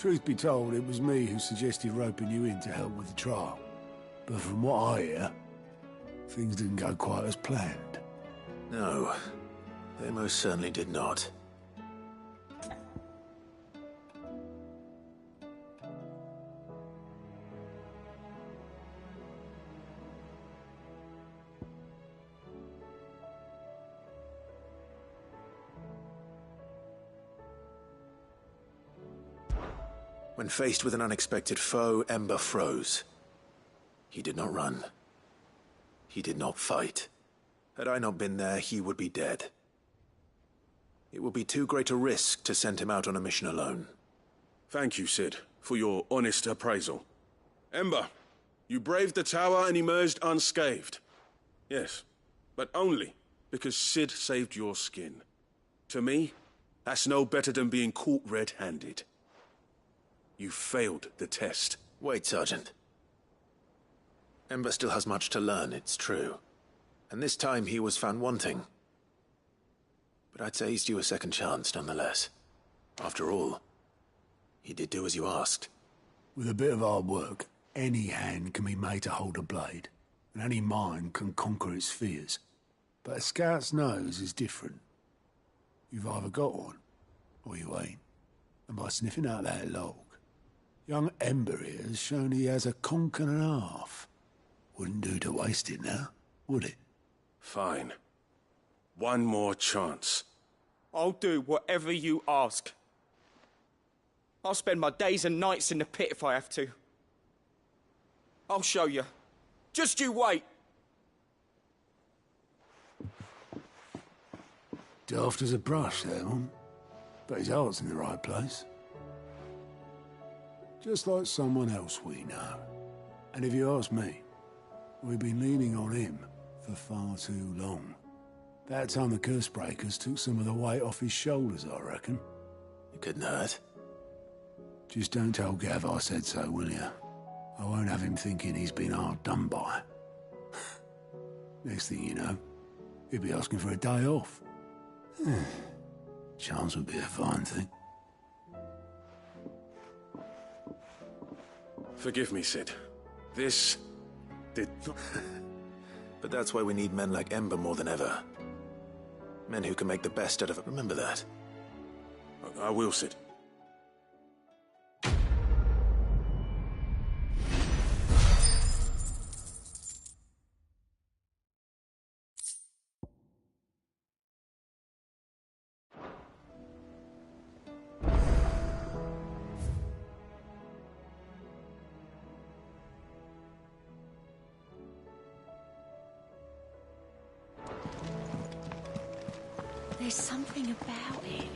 Truth be told, it was me who suggested roping you in to help with the trial. But from what I hear, things didn't go quite as planned. No, they most certainly did not. When faced with an unexpected foe, Ember froze. He did not run. He did not fight. Had I not been there, he would be dead. It would be too great a risk to send him out on a mission alone. Thank you, Cid, for your honest appraisal. Ember, you braved the tower and emerged unscathed. Yes, but only because Cid saved your skin. To me, that's no better than being caught red-handed. You failed the test. Wait, Sergeant. Ember still has much to learn, it's true. And this time he was found wanting. But I'd say he's due a second chance, nonetheless. After all, he did do as you asked. With a bit of hard work, any hand can be made to hold a blade, and any mind can conquer its fears. But a scout's nose is different. You've either got one, or you ain't. And by sniffing out that log, young Ember here has shown he has a conch and a half. Wouldn't do to waste it now, would it? Fine. One more chance. I'll do whatever you ask. I'll spend my days and nights in the pit if I have to. I'll show you. Just you wait. Daft as a brush, that one. But his heart's in the right place. Just like someone else we know. And if you ask me, we've been leaning on him for far too long. That time the curse breakers took some of the weight off his shoulders, I reckon. It couldn't hurt. Just don't tell Gav I said so, will you? I won't have him thinking he's been hard done by. Next thing you know, he'll be asking for a day off. Chance would be a fine thing. Forgive me, Cid. This did not... But that's why we need men like Ember more than ever. Men who can make the best out of it. Remember that. I will, Cid. There's something about it.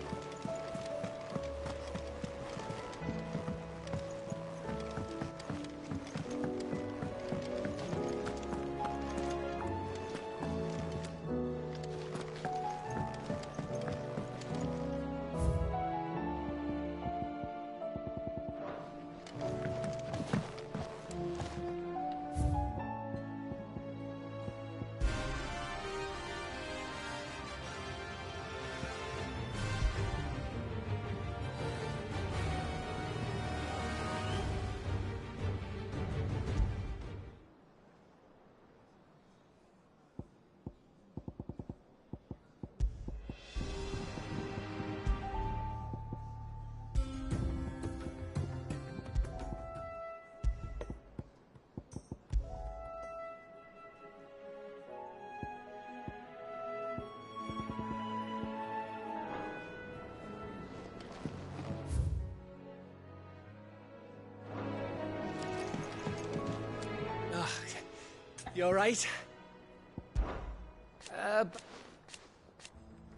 You alright?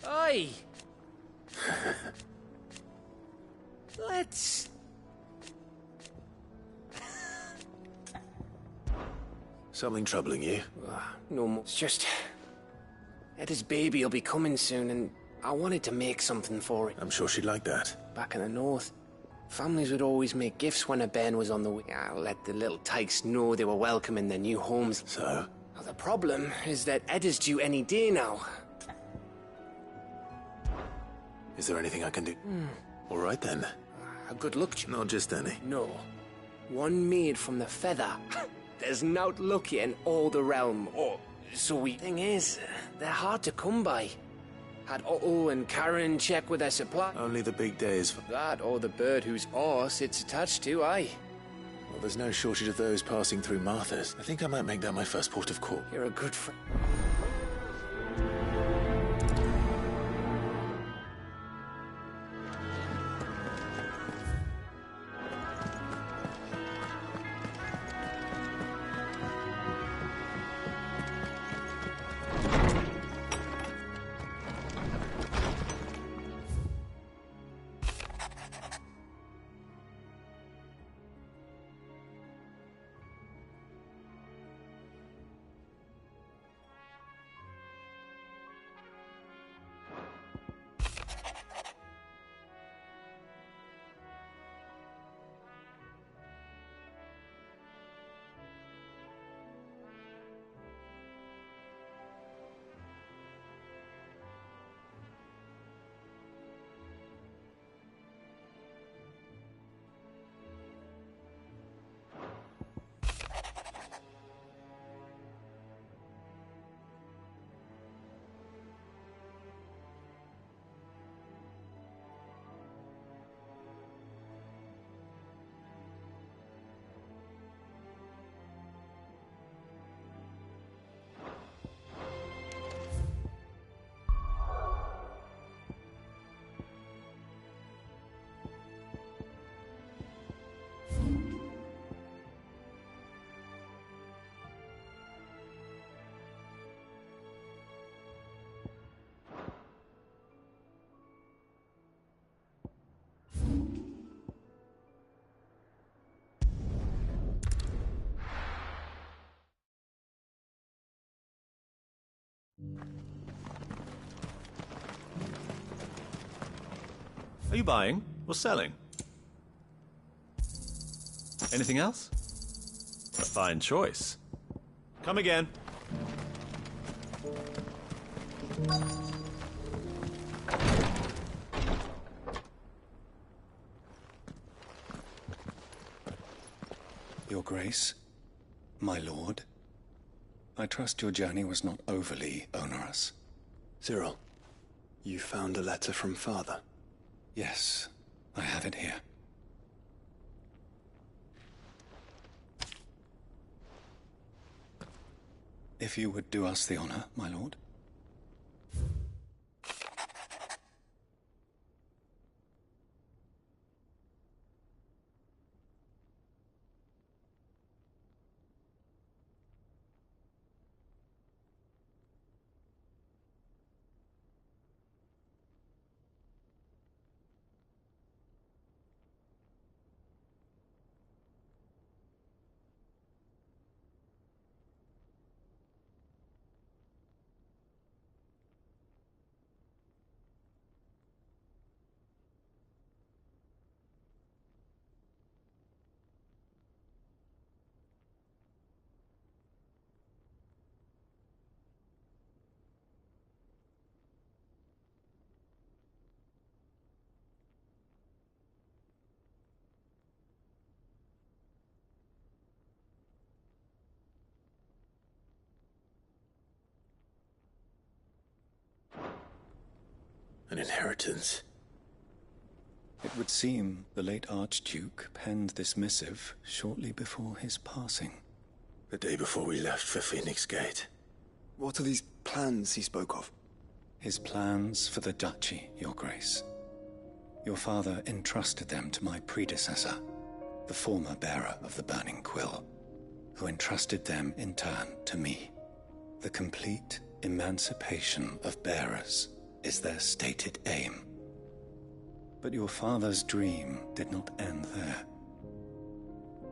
Oi! Let's... Something troubling you? No more. It's just... Eda's baby will be coming soon, and I wanted to make something for it. I'm sure she'd like that. Back in the north, families would always make gifts when a bairn was on the way. I let the little tykes know they were welcome in their new homes. So? Now, the problem is that Eda's due any day now. Is there anything I can do? All right, then. A good luck charm. Not just any. No. One made from the feather. There's naught lucky in all the realm, or so we... Thing is, they're hard to come by. Had Otto and Karen check with their supply. Only the big days. That or the bird whose horse it's attached to, aye. Well, there's no shortage of those passing through Martha's. I think I might make that my first port of call. You're a good friend. Are you buying or selling? Anything else? A fine choice. Come again. Your Grace, my lord, I trust your journey was not overly onerous. Cyril, you found a letter from Father? Yes, I have it here. If you would do us the honor, my lord. An inheritance. It would seem the late Archduke penned this missive shortly before his passing. The day before we left for Phoenix Gate. What are these plans he spoke of? His plans for the duchy, Your Grace. Your father entrusted them to my predecessor, the former bearer of the Burning Quill, who entrusted them in turn to me. The complete emancipation of bearers is their stated aim. But your father's dream did not end there.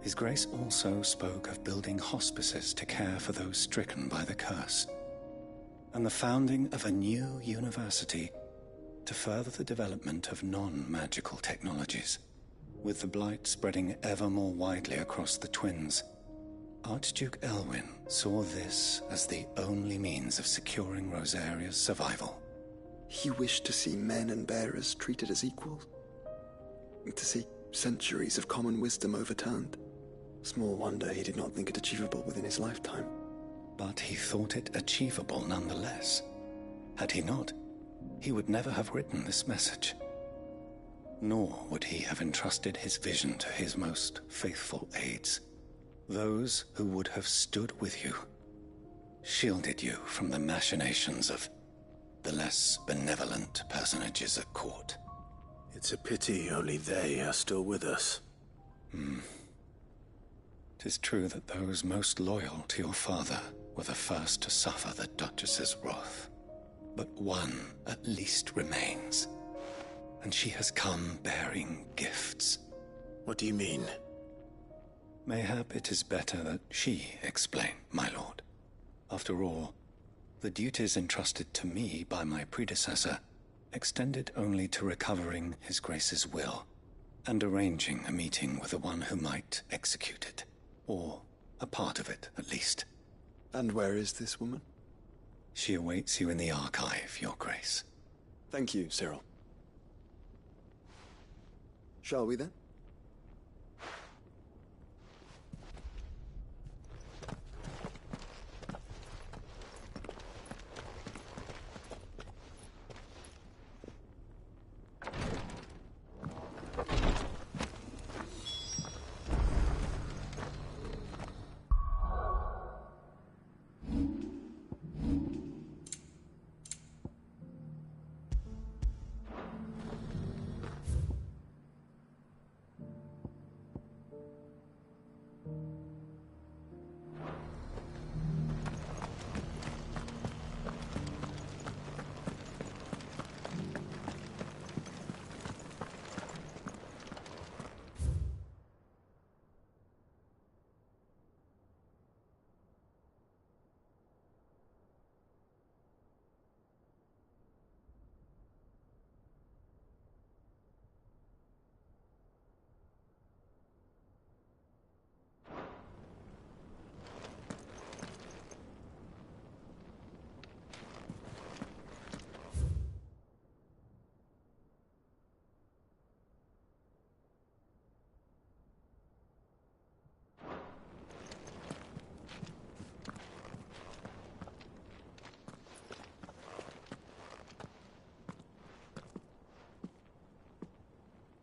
His Grace also spoke of building hospices to care for those stricken by the curse, and the founding of a new university to further the development of non-magical technologies. With the blight spreading ever more widely across the twins, Archduke Elwyn saw this as the only means of securing Rosaria's survival. He wished to see men and bearers treated as equals. To see Centuries of common wisdom overturned. Small wonder he did not think it achievable within his lifetime. But he thought it achievable nonetheless. Had he not, he would never have written this message. Nor would he have entrusted his vision to his most faithful aides, those who would have stood with you, shielded you from the machinations of the less benevolent personages at court. It's a pity only they are still with us. 'Tis true that those most loyal to your father were the first to suffer the Duchess's wrath. But one at least remains, and she has come bearing gifts. What do you mean? Mayhap it is better that she explain, my lord. After all, the duties entrusted to me by my predecessor extended only to recovering His Grace's will and arranging a meeting with the one who might execute it, or a part of it at least. And where is this woman? She awaits you in the archive, Your Grace. Thank you, Cyril. Shall we then?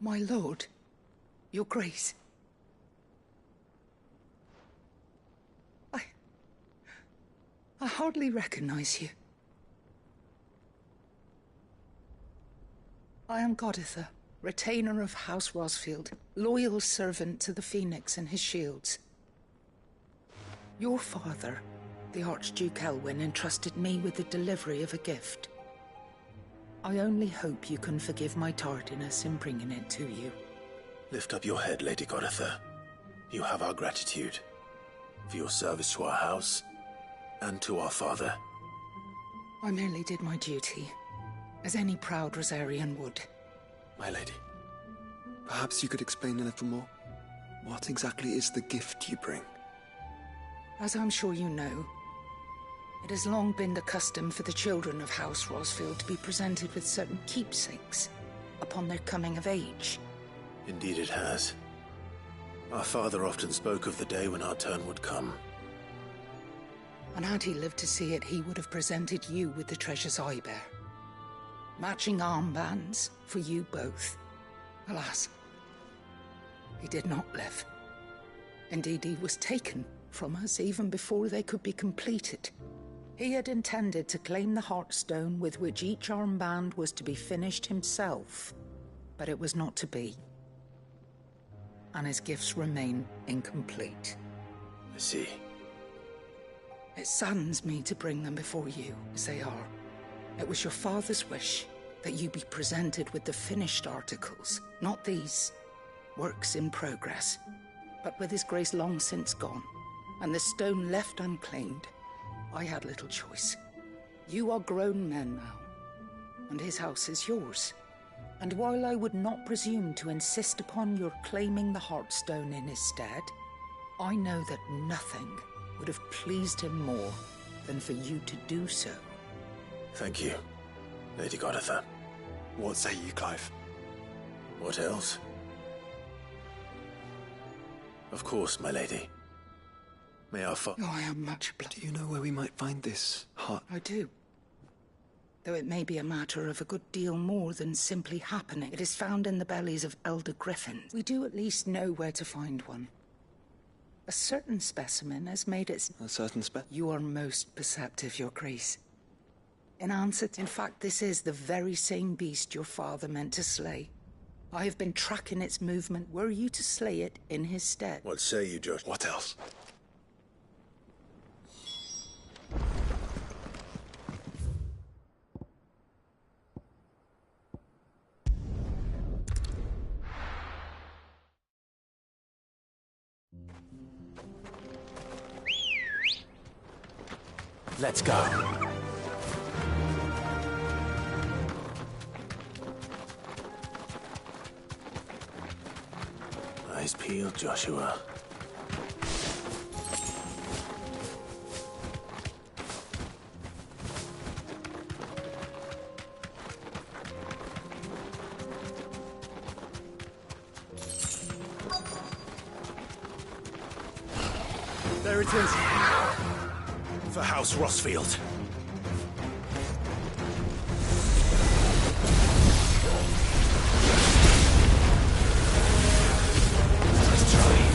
My lord, Your Grace. I hardly recognize you. I am Goditha, retainer of House Rosfield, loyal servant to the Phoenix and his shields. Your father, the Archduke Elwyn, entrusted me with the delivery of a gift. I only hope you can forgive my tardiness in bringing it to you. Lift up your head, Lady Goditha. You have our gratitude for your service to our house and to our father. I merely did my duty, as any proud Rosarian would. My lady, perhaps you could explain a little more? What exactly is the gift you bring? As I'm sure you know, it has long been the custom for the children of House Rosfield to be presented with certain keepsakes upon their coming of age. Indeed it has. Our father often spoke of the day when our turn would come. And had he lived to see it, he would have presented you with the treasures I bear. Matching armbands for you both. Alas, he did not live. Indeed, he was taken from us even before they could be completed. He had intended to claim the Heartstone with which each armband was to be finished himself, but it was not to be. And his gifts remain incomplete. I see. It saddens me to bring them before you, as they are. It was your father's wish that you be presented with the finished articles, not these, works in progress. But with his grace long since gone, and the stone left unclaimed, I had little choice. You are grown men now, and his house is yours. And while I would not presume to insist upon your claiming the Heartstone in his stead, I know that nothing would have pleased him more than for you to do so. Thank you, Lady Goditha. What say you, Clive? What else? Of course, my lady. May our Oh, I am much obliged. Do you know where we might find this heart? I do. Though it may be a matter of a good deal more than simply happening. It is found in the bellies of elder griffins. We do at least know where to find one. A certain specimen has made its... A certain You are most perceptive, Your Grace. In answer to... In fact, this is the very same beast your father meant to slay. I have been tracking its movement. Were you to slay it in his stead? What say you, Josh? What else? Let's go. Eyes peeled, Joshua. There it is. For House Rossfield. Nice try.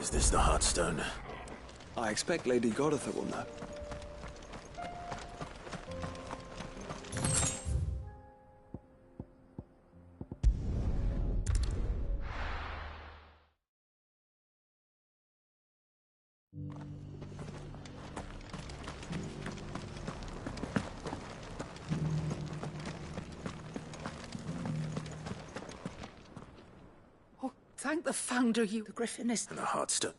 Is this the Heartstone? I expect Lady Goditha will know. Oh, thank the Founder you... The Griffin is... And a Heartstone.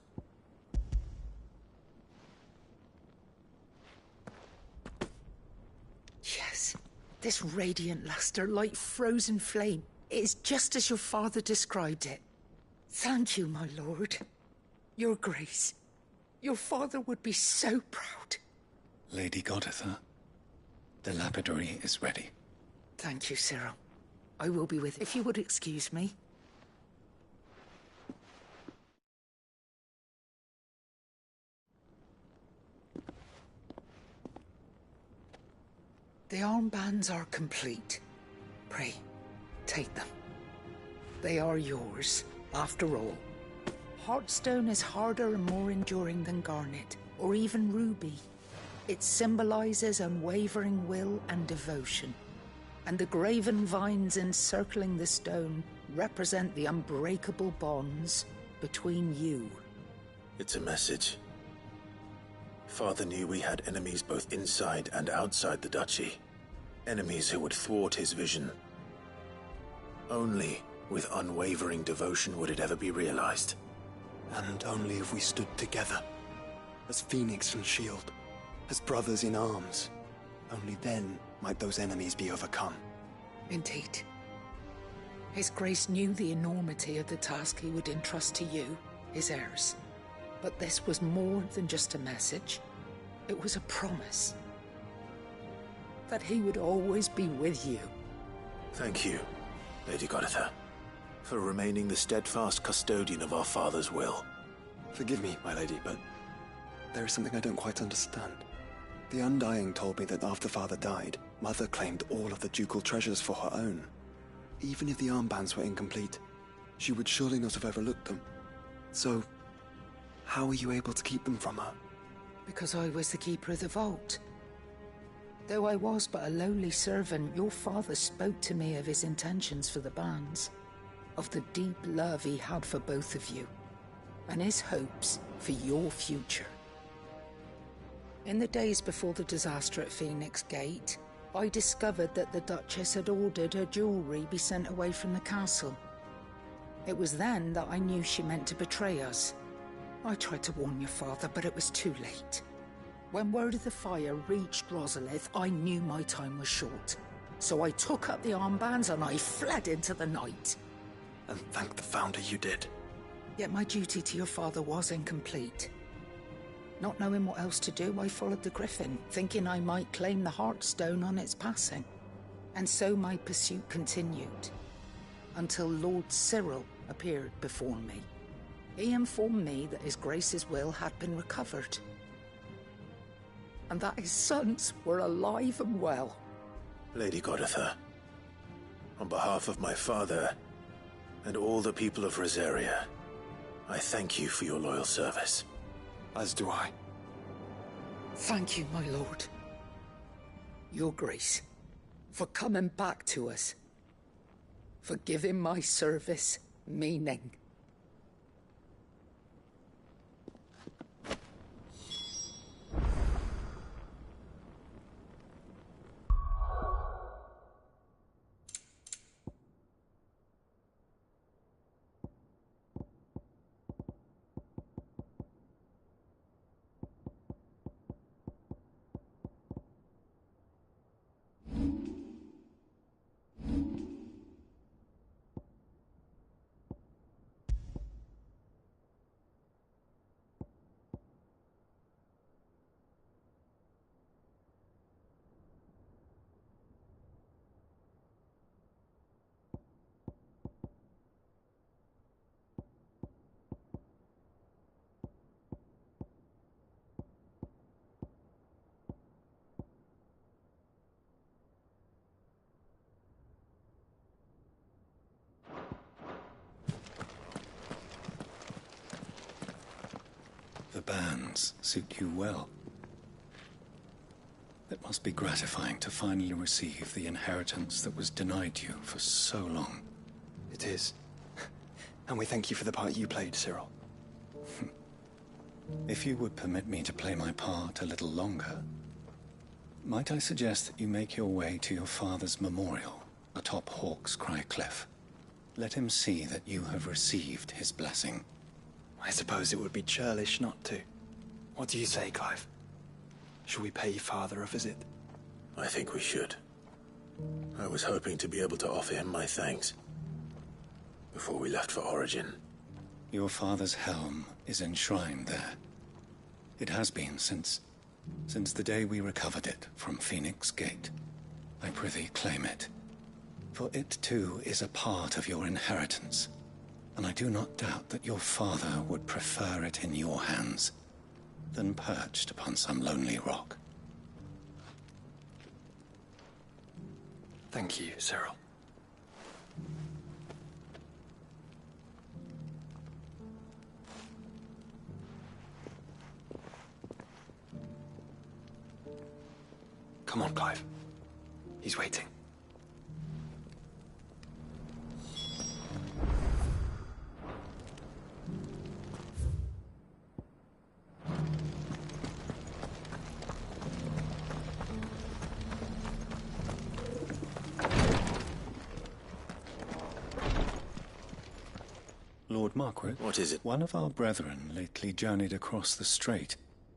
Yes, this radiant luster like frozen flame. It is just as your father described it. Thank you, my lord. Your Grace. Your father would be so proud. Lady Goditha, the lapidary is ready. Thank you, Cyril. I will be with... If you would excuse me. The armbands are complete. Pray, take them. They are yours, after all. Heartstone is harder and more enduring than garnet, or even ruby. It symbolizes unwavering will and devotion. And the graven vines encircling the stone represent the unbreakable bonds between you. It's a message. Father knew we had enemies both inside and outside the duchy. Enemies who would thwart his vision. Only with unwavering devotion would it ever be realized. And only if we stood together, as Phoenix and Shield, as brothers in arms. Only then might those enemies be overcome. Indeed. His Grace knew the enormity of the task he would entrust to you, his heirs. But this was more than just a message. It was a promise. That he would always be with you. Thank you, Lady Goditha, for remaining the steadfast custodian of our father's will. Forgive me, my lady, but there is something I don't quite understand. The Undying told me that after Father died, Mother claimed all of the ducal treasures for her own. Even if the armbands were incomplete, she would surely not have overlooked them. So, how were you able to keep them from her? Because I was the keeper of the vault. Though I was but a lowly servant, your father spoke to me of his intentions for the bands, of the deep love he had for both of you, and his hopes for your future. In the days before the disaster at Phoenix Gate, I discovered that the Duchess had ordered her jewelry be sent away from the castle. It was then that I knew she meant to betray us. I tried to warn your father, but it was too late. When word of the fire reached Rosalith, I knew my time was short. So I took up the armbands and I fled into the night. And thank the Founder you did. Yet my duty to your father was incomplete. Not knowing what else to do, I followed the Griffin, thinking I might claim the Heartstone on its passing. And so my pursuit continued, until Lord Cyril appeared before me. He informed me that His Grace's will had been recovered, and that his sons were alive and well. Lady Goditha, on behalf of my father and all the people of Rosaria, I thank you for your loyal service. As do I. Thank you, my lord. Your Grace, for coming back to us. For giving my service meaning. bands suit you well. It must be gratifying to finally receive the inheritance that was denied you for so long. It is. And we thank you for the part you played, Cyril. If you would permit me to play my part a little longer, might I suggest that you make your way to your father's memorial atop Hawk's Cry Cliff? Let him see that you have received his blessing. I suppose it would be churlish not to. What do you say, Clive? Shall we pay Father a visit? I think we should. I was hoping to be able to offer him my thanks before we left for Origin. Your father's helm is enshrined there. It has been since the day we recovered it from Phoenix Gate. I prithee claim it. For it too is a part of your inheritance, and I do not doubt that your father would prefer it in your hands than perched upon some lonely rock. Thank you, Cyril. Come on, Clive. He's waiting. Lord Marquis? What is it? One of our brethren lately journeyed across the strait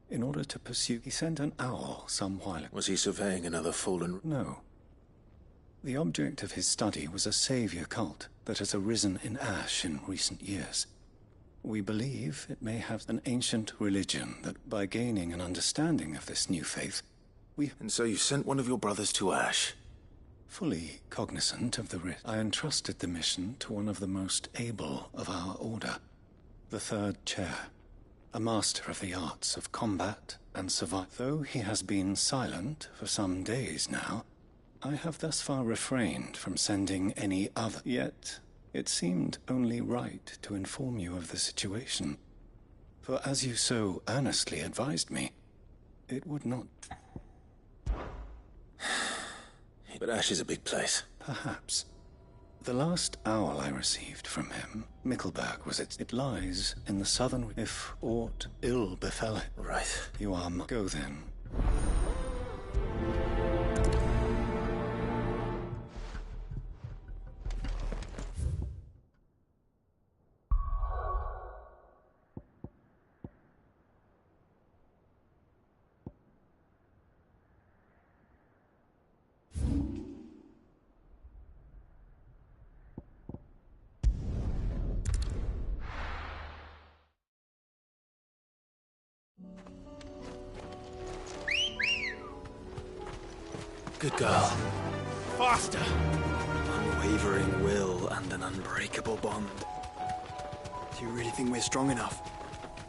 in order to pursue. He sent an owl some while ago. Was he surveying another fallen... No. The object of his study was a savior cult that has arisen in Ash in recent years. We believe it may have an ancient religion that, by gaining an understanding of this new faith, we... And so you sent one of your brothers to Ash? Fully cognizant of the risk, I entrusted the mission to one of the most able of our order, the Third Chair, a master of the arts of combat and survival. Though he has been silent for some days now, I have thus far refrained from sending any other. Yet, it seemed only right to inform you of the situation. For as you so earnestly advised me, it would not... But Ash is a big place. Perhaps. The last owl I received from him, Mickleburg was its... It lies in the southern... If aught ill befell it. Right. You are... Go then. Good girl. Faster! Unwavering will and an unbreakable bond. Do you really think we're strong enough?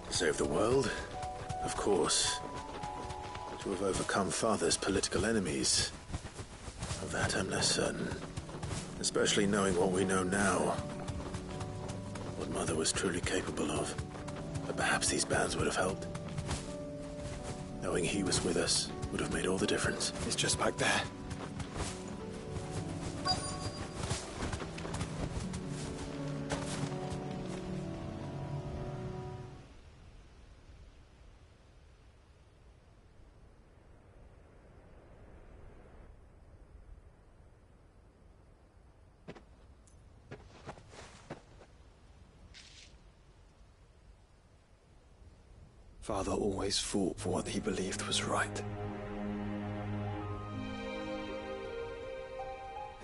To save the world? Of course. To have overcome Father's political enemies. Of that I'm less certain. Especially knowing what we know now. What Mother was truly capable of. But perhaps these bands would have helped. Knowing he was with us would have made all the difference. It's just back there. Father always fought for what he believed was right.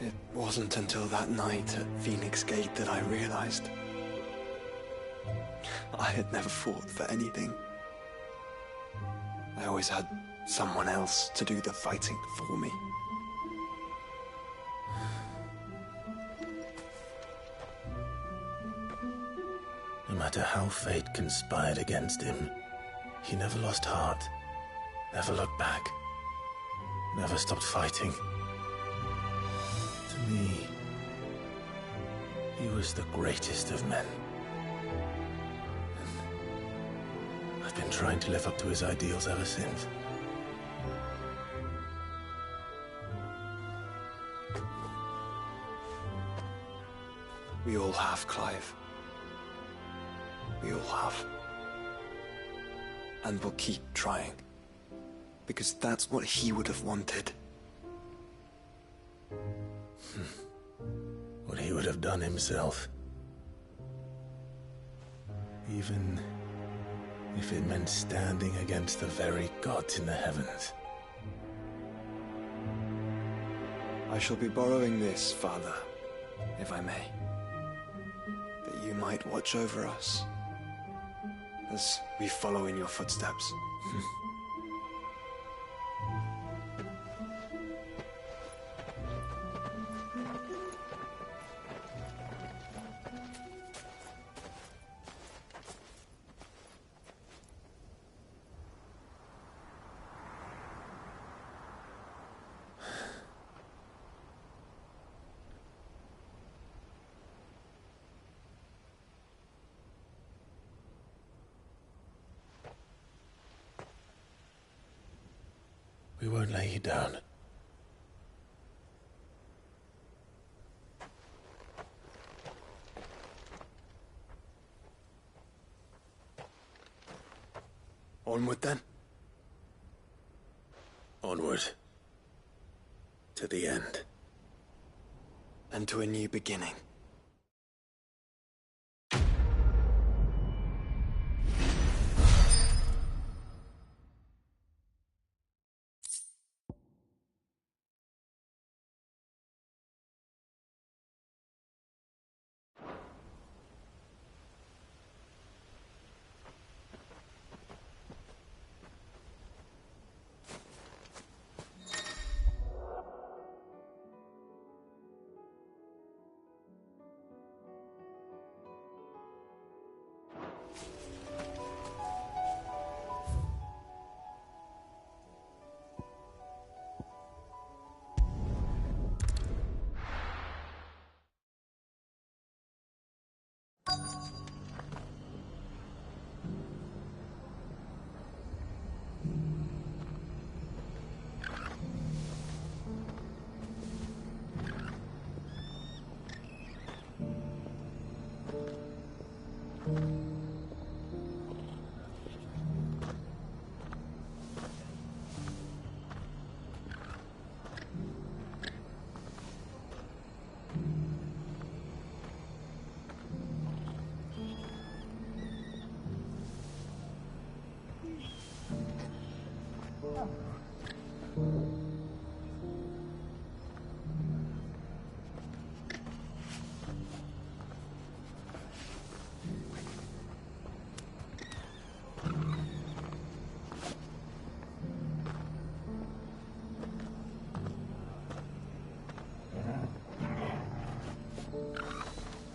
It wasn't until that night at Phoenix Gate that I realized I had never fought for anything. I always had someone else to do the fighting for me. No matter how fate conspired against him, he never lost heart, never looked back, never stopped fighting. To me, he was the greatest of men. But been trying to live up to his ideals ever since. We all have, Clive. We all have. And we'll keep trying. Because that's what he would have wanted. What he would have done himself. Even if it meant standing against the very gods in the heavens. I shall be borrowing this, Father, if I may. That you might watch over us as we follow in your footsteps. We won't lay you down. Onward then. Onward. To the end. And to a new beginning.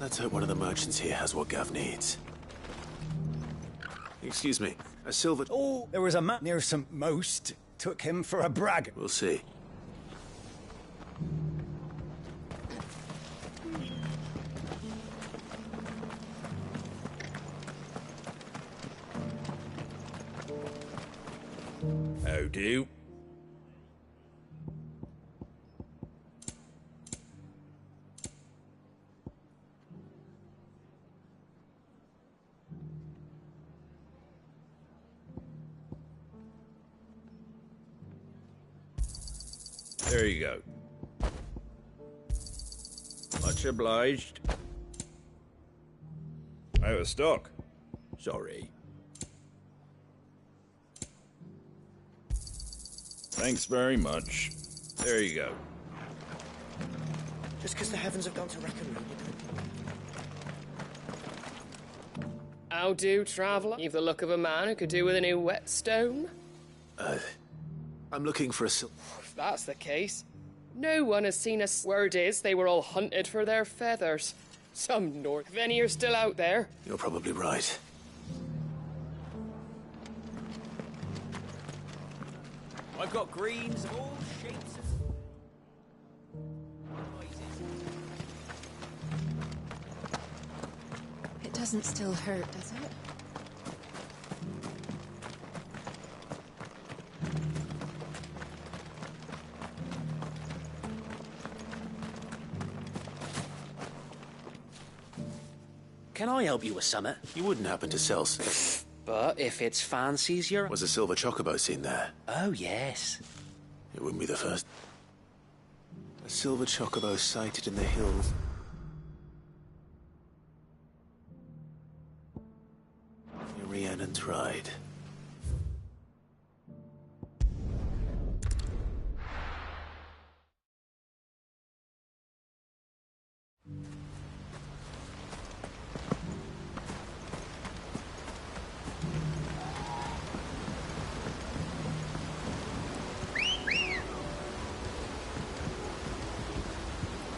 Let's hope one of the merchants here has what Gav needs. Excuse me, a silver... Oh, there was a man near St. Most. Took him for a brag. We'll see. How do? There you go. Much obliged. Out of stock. Sorry. Thanks very much. There you go. Just because the heavens have gone to wreck and ruin, How do, traveller? You've the look of a man who could do with a new whetstone. I'm looking for a If that's the case, no one has seen us. Word is they were all hunted for their feathers. Some North. If any are still out there. You're probably right. I've got greens of all shapes It doesn't still hurt, does it? Can I help you with something? You wouldn't happen to sell... But if it's fancies, you're... Was a silver chocobo seen there? Oh, yes. It wouldn't be the first. A silver chocobo sighted in the hills. Rhiannon's ride.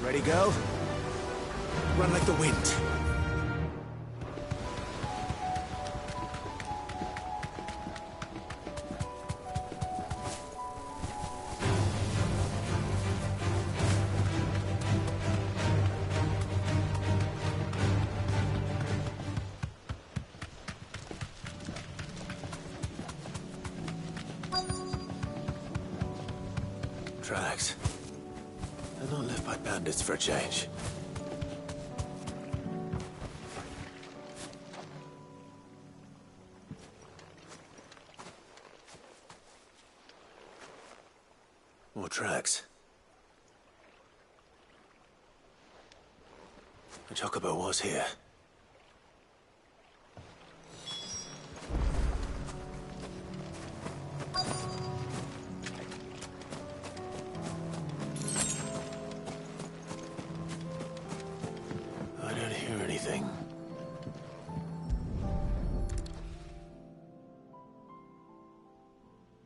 Ready, go? Run like the wind. Tracks. They're not left by bandits for a change. More tracks. The chocobo was here. I don't hear anything.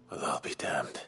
Well, I'll be damned.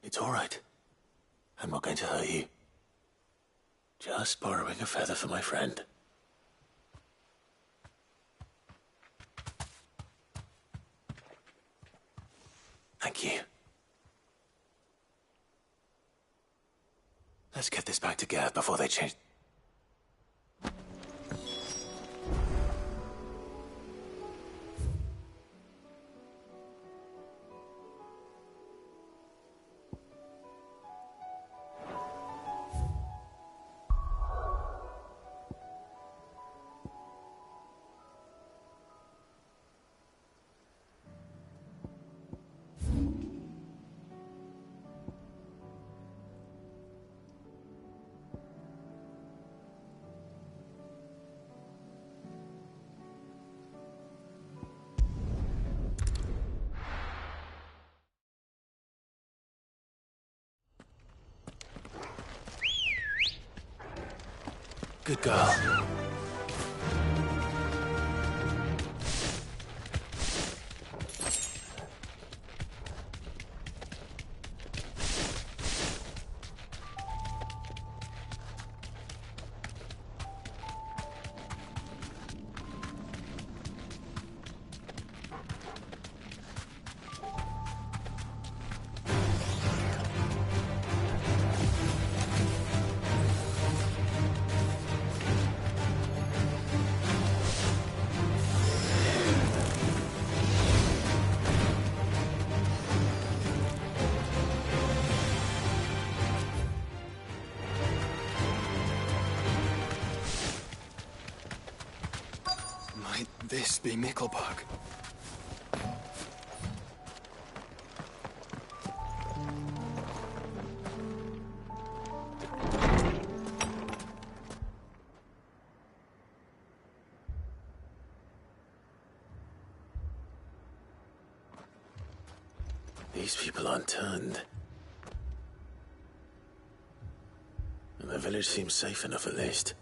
It's all right. I'm not going to hurt you. Just borrowing a feather for my friend. Thank you. Let's get this back to Gav before they change... Good girl. Might this be Mickelbug? These people aren't turned. And the village seems safe enough at least.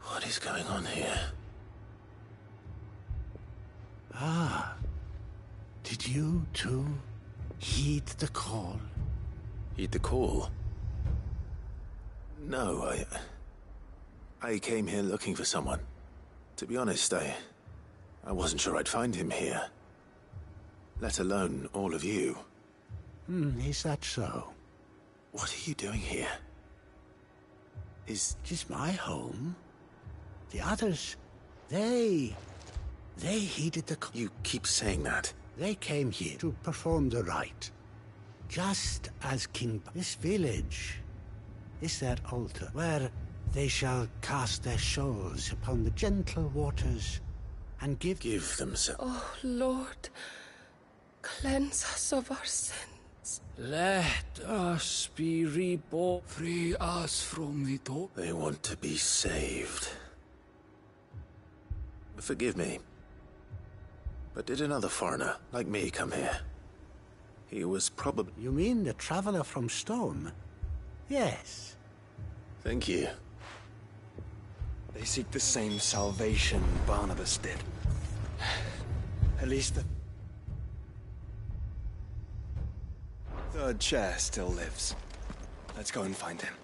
What is going on here? Ah, did you too heed the call? Heed the call? No, I came here looking for someone. To be honest, I wasn't sure I'd find him here. Let alone all of you. Is that so? What are you doing here? It is my home. The others, they heeded the... You keep saying that. They came here to perform the rite. Just as This village is their altar, where they shall cast their souls upon the gentle waters and give themselves. Oh, Lord, cleanse us of our sins. Let us be reborn. Free us from the dark. They want to be saved. Forgive me. But did another foreigner, like me, come here? He was probably... You mean the traveler from Stone? Yes. Thank you. They seek the same salvation Barnabas did. At least the third chair still lives. Let's go and find him.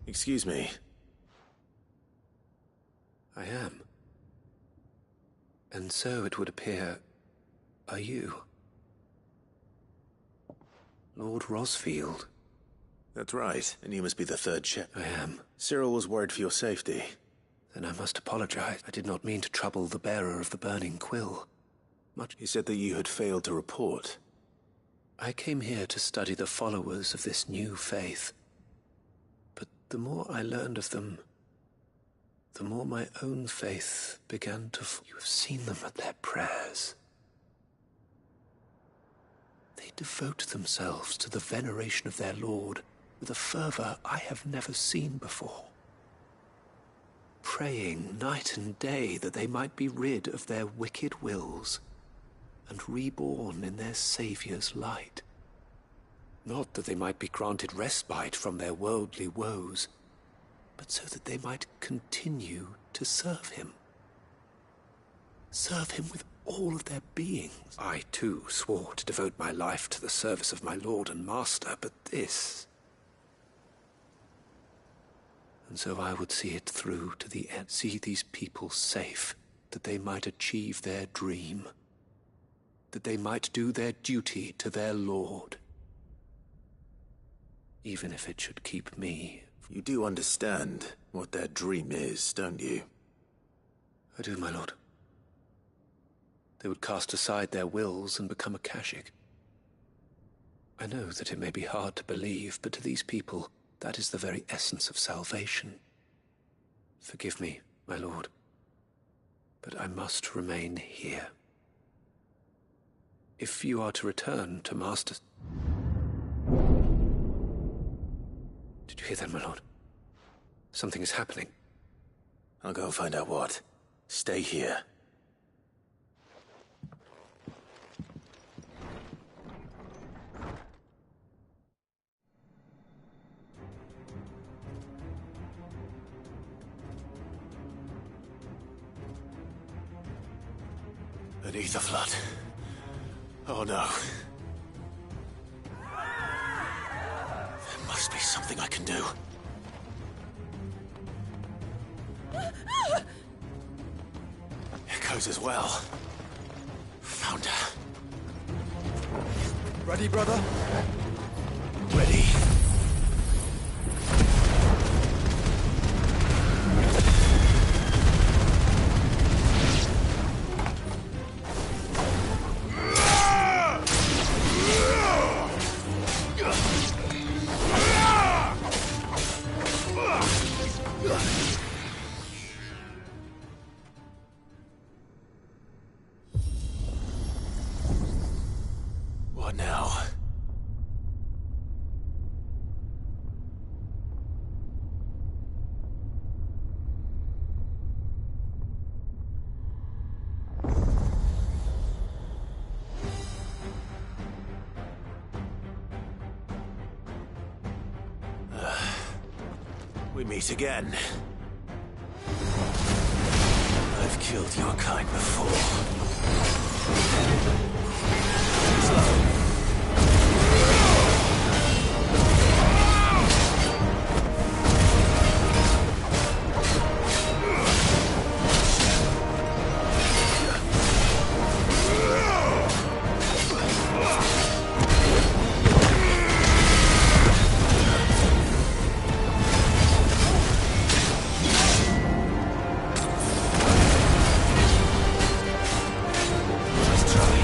Excuse me. I am. And so it would appear, are you? Lord Rosfield. That's right, and you must be the third chair. I am. Cyril was worried for your safety. Then I must apologize. I did not mean to trouble the bearer of the burning quill. He said that you had failed to report. I came here to study the followers of this new faith. But the more I learned of them, the more my own faith began to... You have seen them at their prayers. They devote themselves to the veneration of their Lord with a fervor I have never seen before. Praying night and day that they might be rid of their wicked wills and reborn in their Saviour's light. Not that they might be granted respite from their worldly woes, but so that they might continue to serve him. Serve him with all of their beings. I, too, swore to devote my life to the service of my Lord and Master, but this... And so I would see it through to the end, see these people safe, that they might achieve their dream. that they might do their duty to their lord. Even if it should keep me. You do understand what their dream is, don't you? I do, my lord. They would cast aside their wills and become a Kashik. I know that it may be hard to believe, but to these people, that is the very essence of salvation. Forgive me, my lord, but I must remain here. If you are to return to Master... Did you hear that, my lord? Something is happening. I'll go and find out what. Stay here. Beneath the flood. Oh no. There must be something I can do. Echoes as well. Found her. Ready, brother? Ready. What now? We meet again. I've killed your kind before. Slow. Let's try.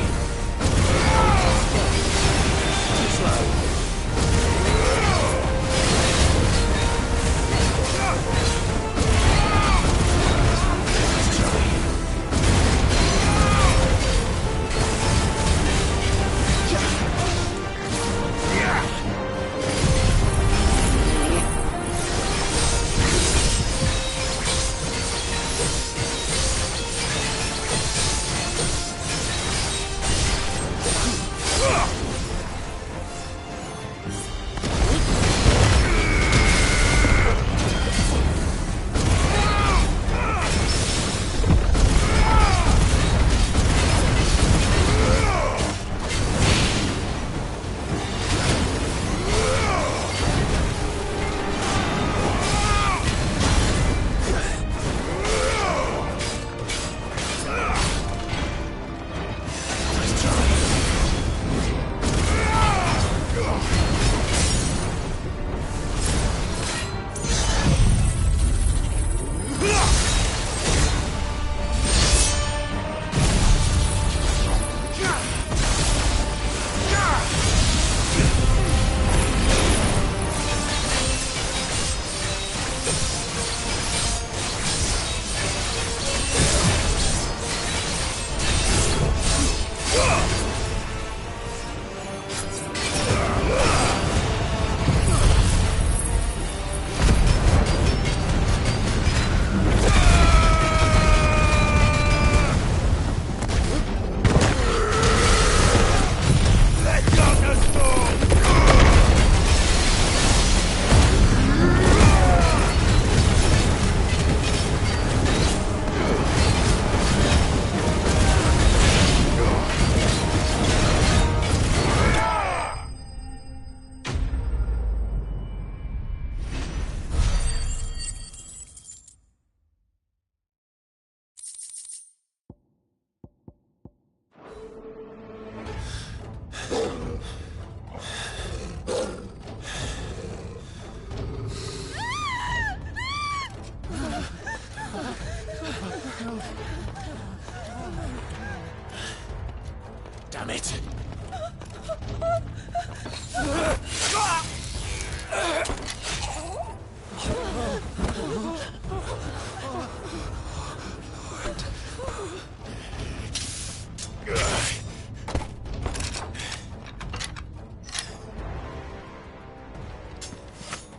Damn it!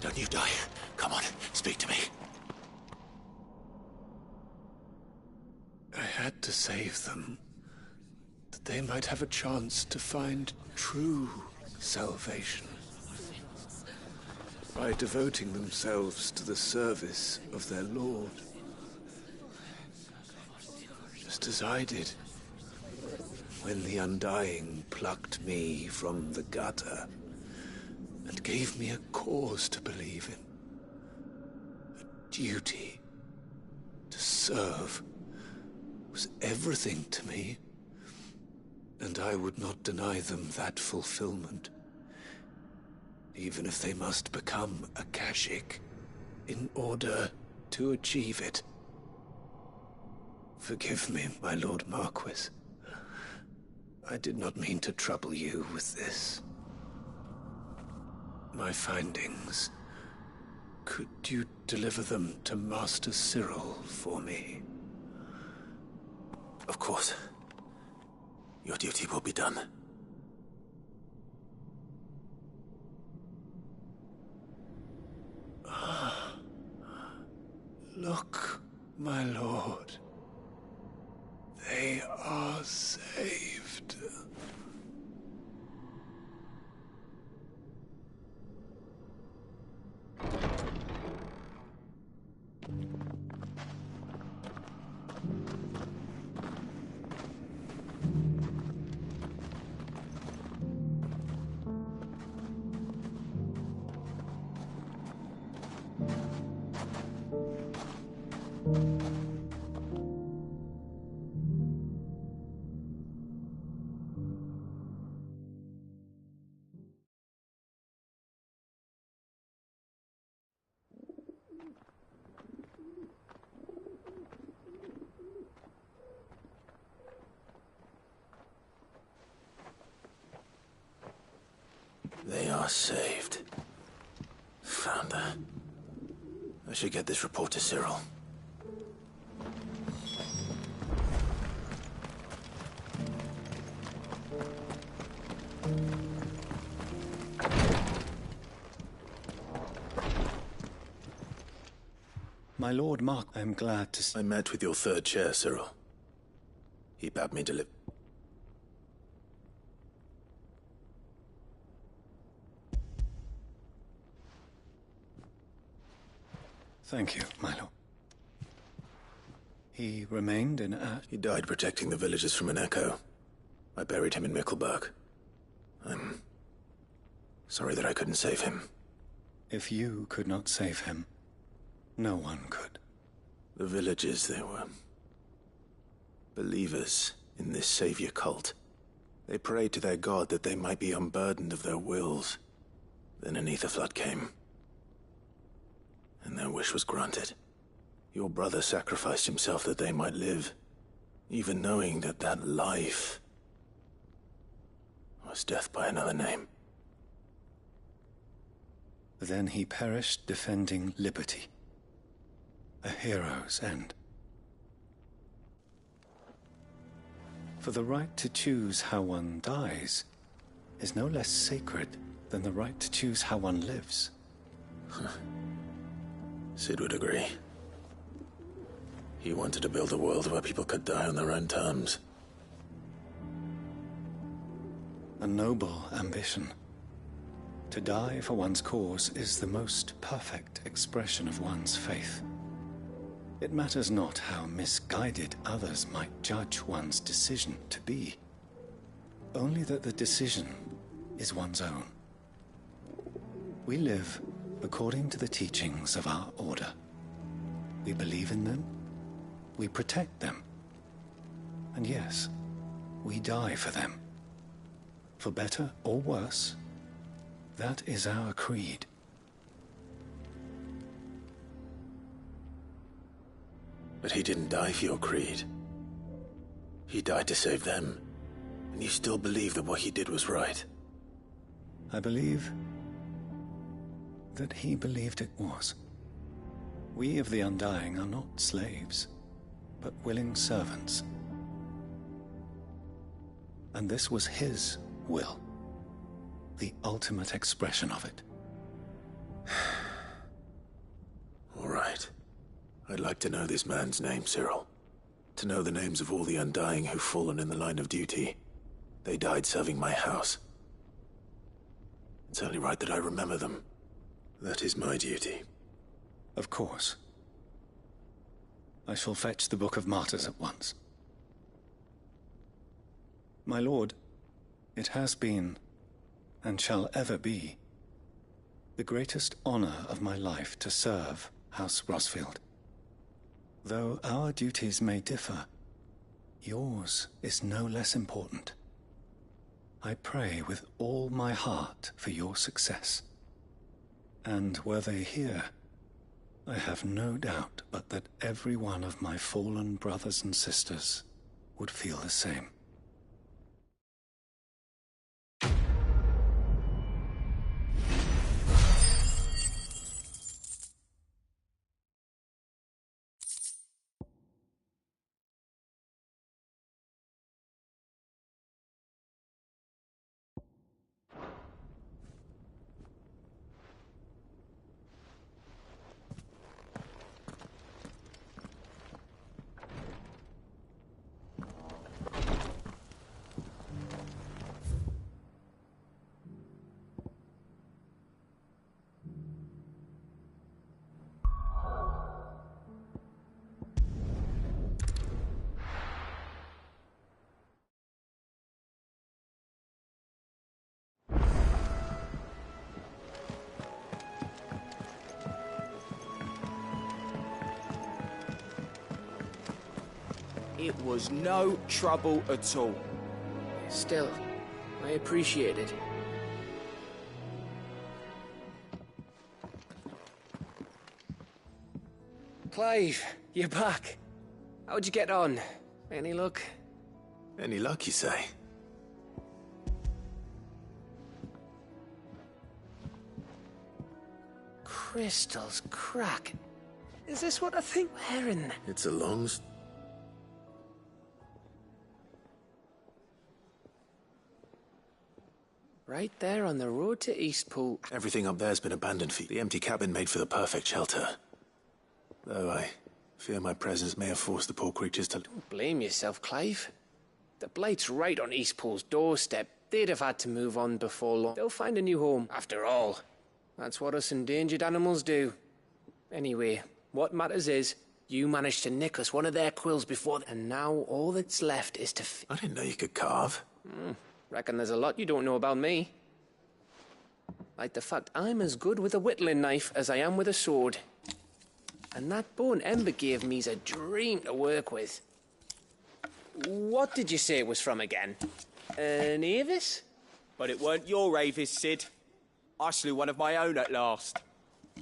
Don't you die. Come on, speak to me. I had to save them, that they might have a chance to find true salvation by devoting themselves to the service of their Lord, just as I did when the Undying plucked me from the gutter and gave me a cause to believe in. A duty to serve was everything to me, and I would not deny them that fulfillment, even if they must become a Kashik in order to achieve it. Forgive me, my Lord Marquis. I did not mean to trouble you with this. My findings. Could you deliver them to Master Cyril for me? Of course. Your duty will be done. Look, my lord. They are saved. They are saved. Found her. I should get this report to Cyril. My Lord Mark, I am glad to I met with your third chair, Cyril. He bade me deliver. Thank you, my lord. He remained in Ash? He died protecting the villagers from an echo. I buried him in Mickelberg. I'm sorry that I couldn't save him. If you could not save him, no one could. The villagers, they were believers in this savior cult. They prayed to their god that they might be unburdened of their wills. Then an ether flood came, and their wish was granted. Your brother sacrificed himself that they might live, even knowing that that life was death by another name. Then he perished defending liberty. A hero's end. For the right to choose how one dies is no less sacred than the right to choose how one lives. Sid would agree. He wanted to build a world where people could die on their own terms. A noble ambition. To die for one's cause is the most perfect expression of one's faith. It matters not how misguided others might judge one's decision to be, only that the decision is one's own. We live according to the teachings of our order. We believe in them, we protect them, and yes, we die for them. For better or worse, that is our creed. But he didn't die for your creed. He died to save them. And you still believe that what he did was right? I believe that he believed it was. We of the Undying are not slaves, but willing servants. And this was his will, the ultimate expression of it. All right. I'd like to know this man's name, Cyril. To know the names of all the Undying who've fallen in the line of duty. They died serving my house. It's only right that I remember them. That is my duty. Of course. I shall fetch the Book of Martyrs at once. My lord, it has been, and shall ever be, the greatest honor of my life to serve House Rosfield. Though our duties may differ, yours is no less important. I pray with all my heart for your success. And were they here, I have no doubt but that every one of my fallen brothers and sisters would feel the same. It was no trouble at all. Still, I appreciate it. Clive, you're back. How'd you get on? Any luck? Any luck, you say? Crystals crack. Is this what I think we're hearing? It's a long... Right there on the road to Eastpool. Everything up there's been abandoned for the empty cabin made for the perfect shelter. Though I fear my presence may have forced the poor creatures to... Don't blame yourself, Clive. The Blight's right on Eastpool's doorstep. They'd have had to move on before long. They'll find a new home. After all, that's what us endangered animals do. Anyway, what matters is, you managed to nick us one of their quills before... And now all that's left is to... I didn't know you could carve. Reckon there's a lot you don't know about me. Like the fact I'm as good with a whittling knife as I am with a sword. And that bone Ember gave me's a dream to work with. What did you say it was from again? An Avis? But it weren't your Avis, Sid. I slew one of my own at last.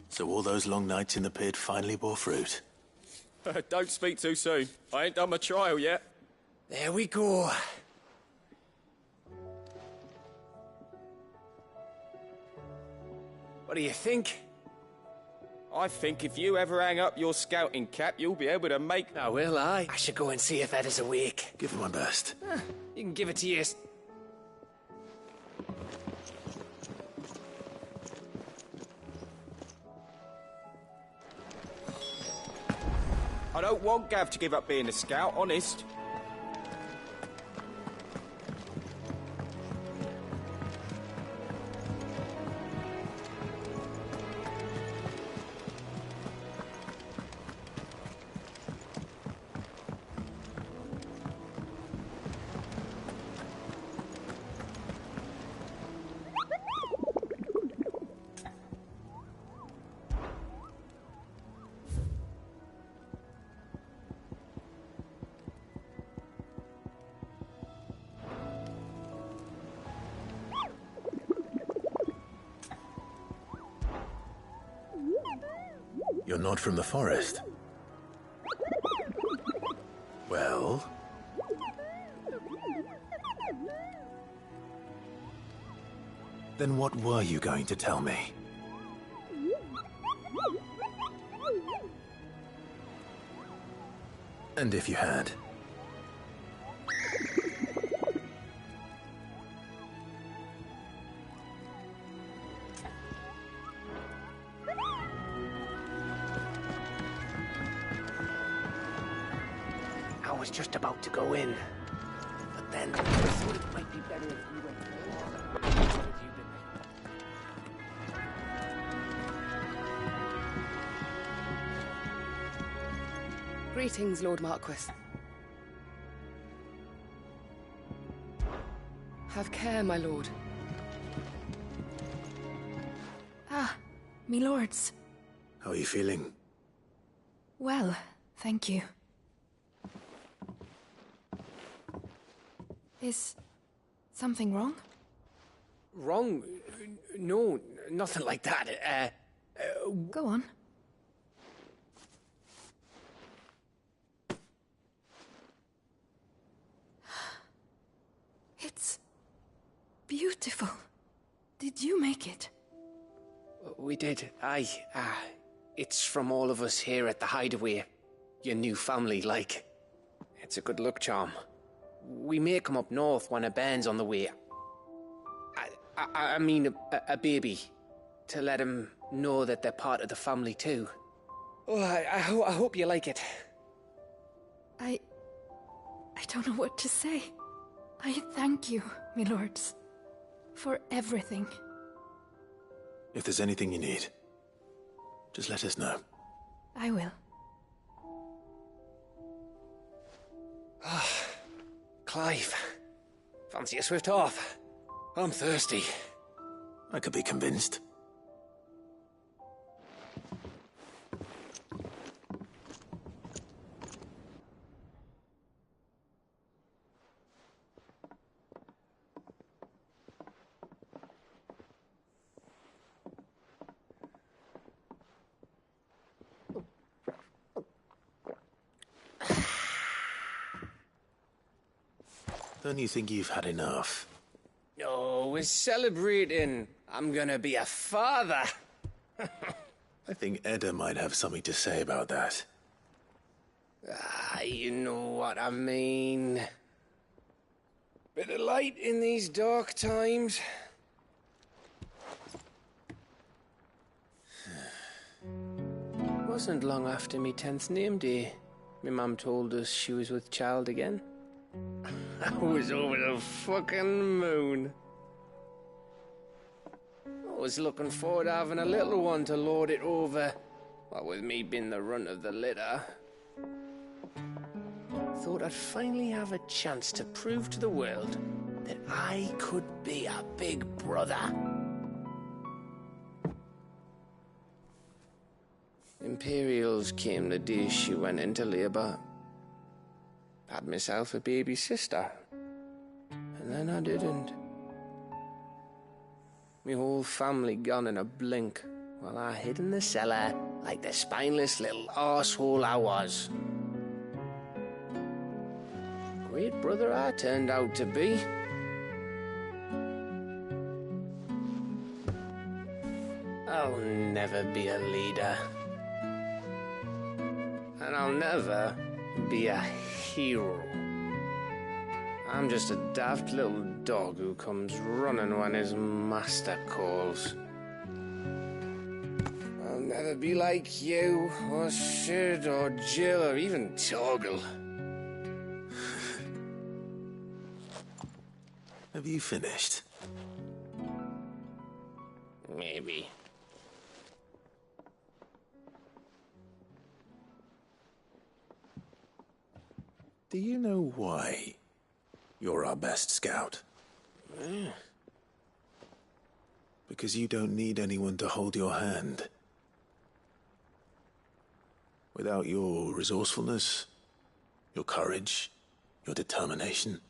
So all those long nights in the pit finally bore fruit. Don't speak too soon. I ain't done my trial yet. There we go. What do you think? I think if you ever hang up your scouting cap, you'll be able to make... Oh, will I? I should go and see if Ed is awake. Give it my best. You can give it to you. I don't want Gav to give up being a scout, honest. You're not from the forest. Well? Then what were you going to tell me? And if you had? I was just about to go in, but then I thought it might be better if we went along. Greetings, Lord Marquis. Have care, my lord. Ah, me lords. How are you feeling? Well, thank you. Is something wrong? Wrong? No, nothing like that. Go on. It's beautiful. Did you make it? We did. Aye. It's from all of us here at the Hideaway. Your new family, like. It's a good luck charm. We may come up north when a band's on the way. I mean a baby. To let him know that they're part of the family too. Oh, I hope you like it. I don't know what to say. I thank you, me lords, for everything. If there's anything you need, just let us know. I will. Clive, fancy a swift off? I'm thirsty. I could be convinced. Don't you think you've had enough? No, we're celebrating. I'm gonna be a father. I think Edda might have something to say about that. You know what I mean. Bit of light in these dark times. Wasn't long after me 10th name day. My mum told us she was with child again. I was over the fucking moon. I was looking forward to having a little one to lord it over, what with me being the runt of the litter. Thought I'd finally have a chance to prove to the world that I could be a big brother. Imperials came the day she went into labour. Had myself a baby sister. And then I didn't. My whole family gone in a blink, while I hid in the cellar like the spineless little arsehole I was. Great brother I turned out to be. I'll never be a leader. And I'll never be a hero. I'm just a daft little dog who comes running when his master calls. I'll never be like you, or Sid, or Jill, or even Torgal. Have you finished? Maybe. Do you know why you're our best scout? Because you don't need anyone to hold your hand. Without your resourcefulness, your courage, your determination,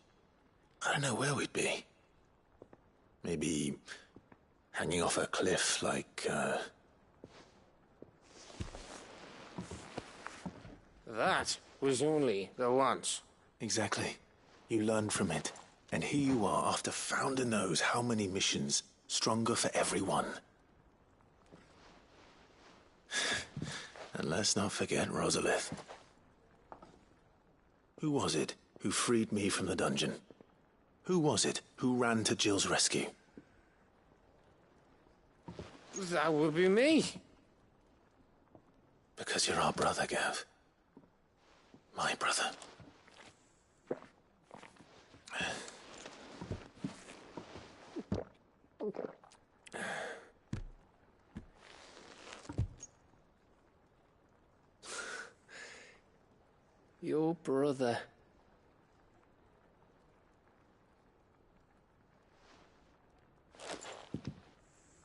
I don't know where we'd be. Maybe hanging off a cliff like, That was only the once. Exactly. You learned from it. And here you are, after Founder knows how many missions, Stronger for everyone. And let's not forget Rosalith. Who was it who freed me from the dungeon? Who was it who ran to Jill's rescue? That would be me. Because you're our brother, Gav. My brother. Your brother.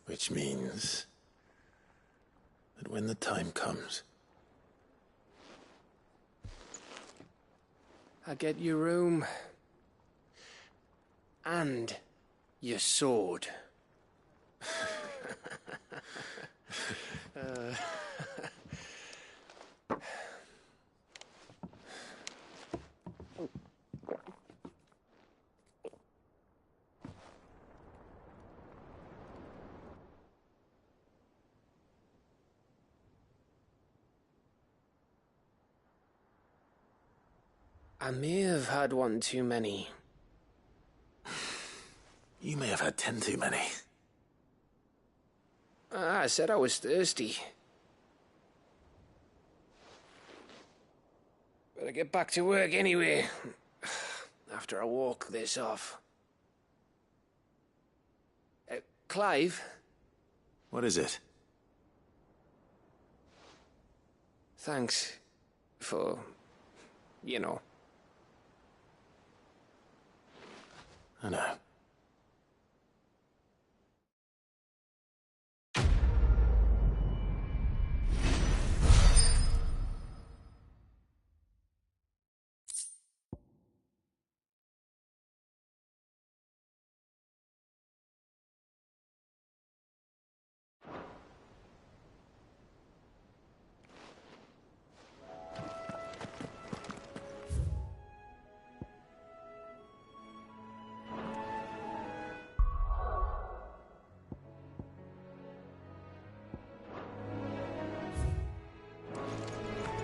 Which means that when the time comes, I get your room. And your sword. I may have had one too many. you may have had 10 too many. I said I was thirsty. Better get back to work anyway. After I walk this off. Clive? What is it? Thanks for, you know. I know.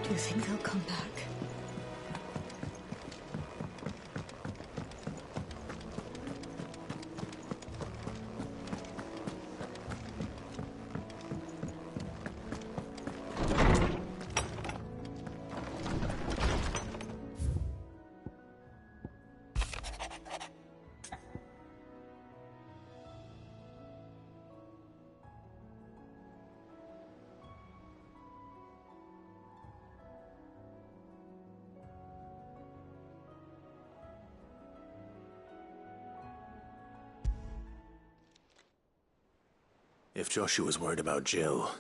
Do you think they'll come back? If Joshua's worried about Jill...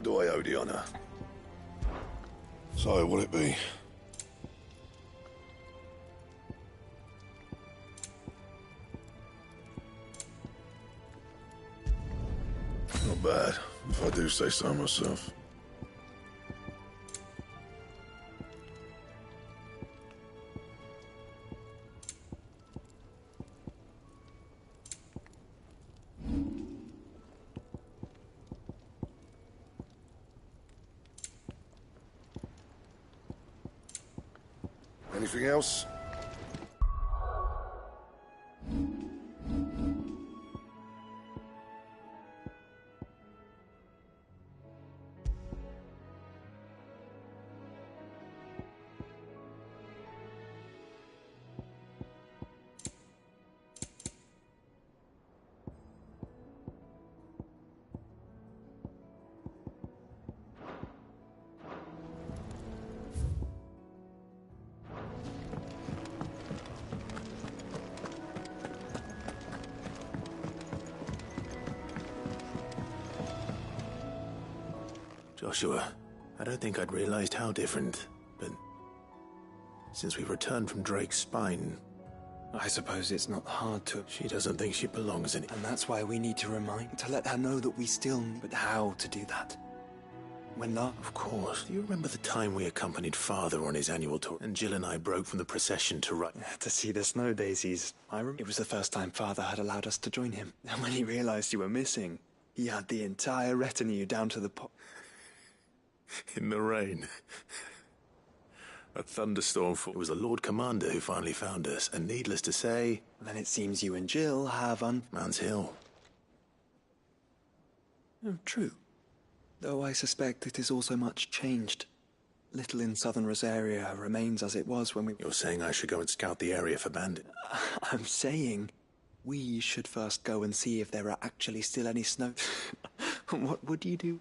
What do I owe the honor? So, will it be? Not bad, if I do say so myself. Anything else? Joshua, I don't think I'd realized how different, but since we returned from Drake's spine, I suppose it's not hard to... She doesn't think she belongs in it. And that's why we need to to let her know that we still need... But how to do that? When the... Of course. Do you remember the time we accompanied Father on his annual tour, and Jill and I broke from the procession to see the snow daisies. I remember it was the first time Father had allowed us to join him. And when he realized you were missing, he had the entire retinue down to the in the rain. A thunderstorm. It was the Lord Commander who finally found us, and needless to say... Then it seems you and Jill have Man's Hill. Oh, true. Though I suspect it is also much changed. Little in southern Rosaria remains as it was when we... You're saying I should go and scout the area for bandits? I'm saying we should first go and see if there are actually still any snow... What would you do?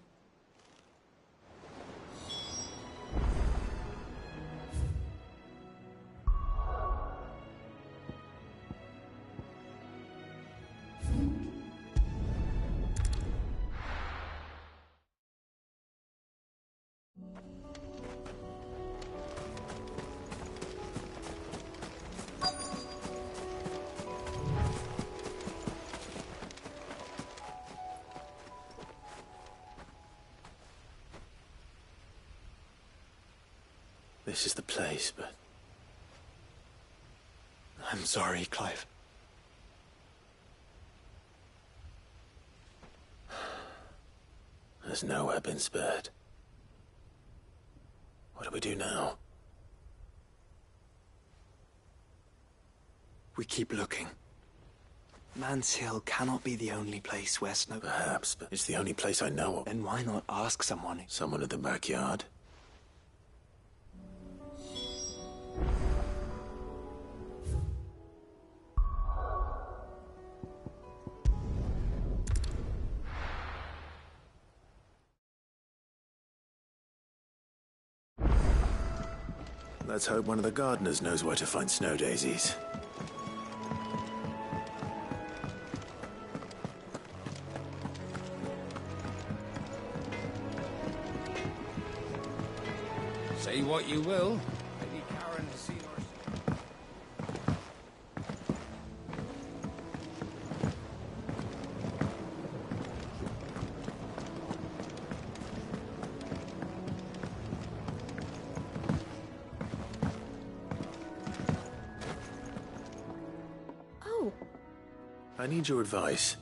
This is the place, but... I'm sorry, Clive. There's nowhere been spared. What do we do now? We keep looking. Man's Hill cannot be the only place where snow... Perhaps, but it's the only place I know of. Then why not ask someone? Someone in the backyard? Let's hope one of the gardeners knows where to find snow daisies. Say what you will. Lady Karen has seen our... I need your advice.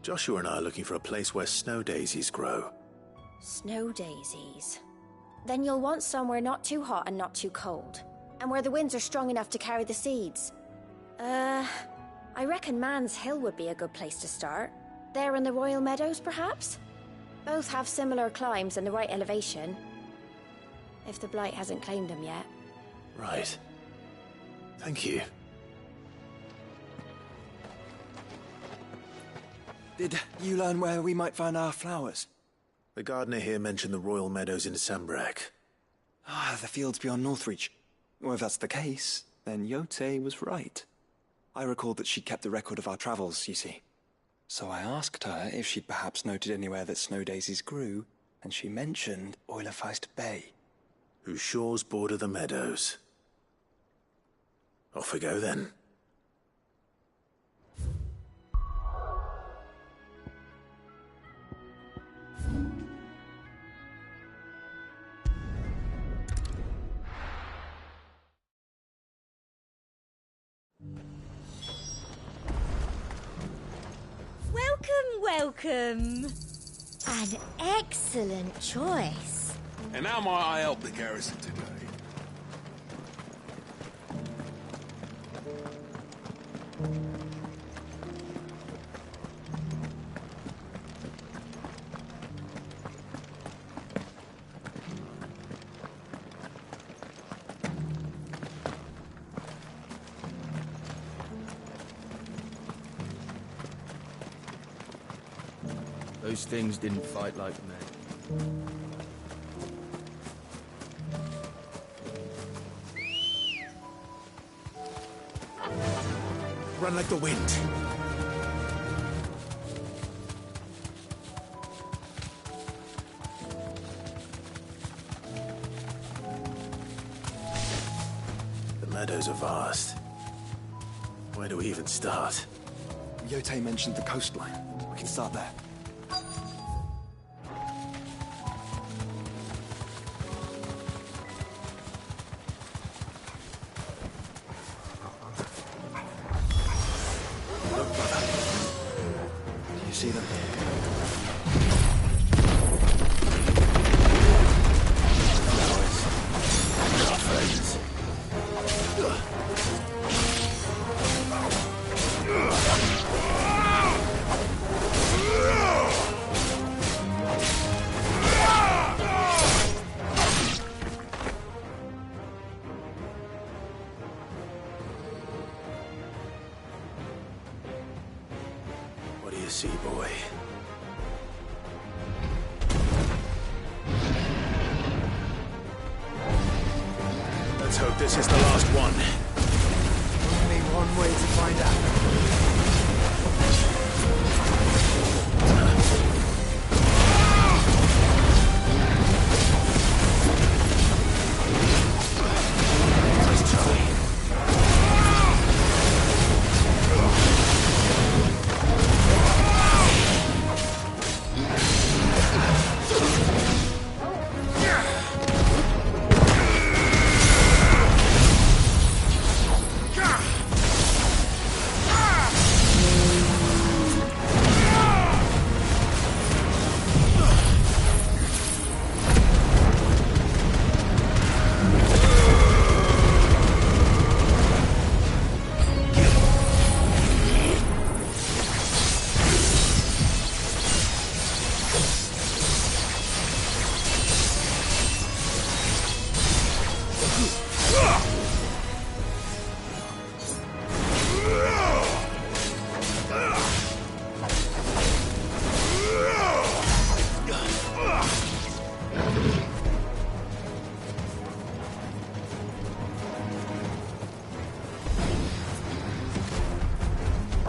Joshua and I are looking for a place where snow daisies grow. Snow daisies. Then you'll want somewhere not too hot and not too cold. And where the winds are strong enough to carry the seeds. I reckon Man's Hill would be a good place to start. There in the Royal Meadows, perhaps? Both have similar climbs and the right elevation. If the Blight hasn't claimed them yet. Right. Thank you. Did you learn where we might find our flowers? The gardener here mentioned the Royal Meadows in Sambrak. Ah, the fields beyond Northreach. Well, if that's the case, then Yote was right. I recalled that she kept the record of our travels, you see. So I asked her if she'd perhaps noted anywhere that snow daisies grew, And she mentioned Oilerfeist Bay. Whose shores border the meadows. Off we go then. Welcome. An excellent choice. And how might I help the garrison today? Those things didn't fight like men. Run like the wind. The meadows are vast. Where do we even start? Yote mentioned the coastline. We can start there. See them? What do you see, boy? Let's hope this is the last one. Only one way to find out.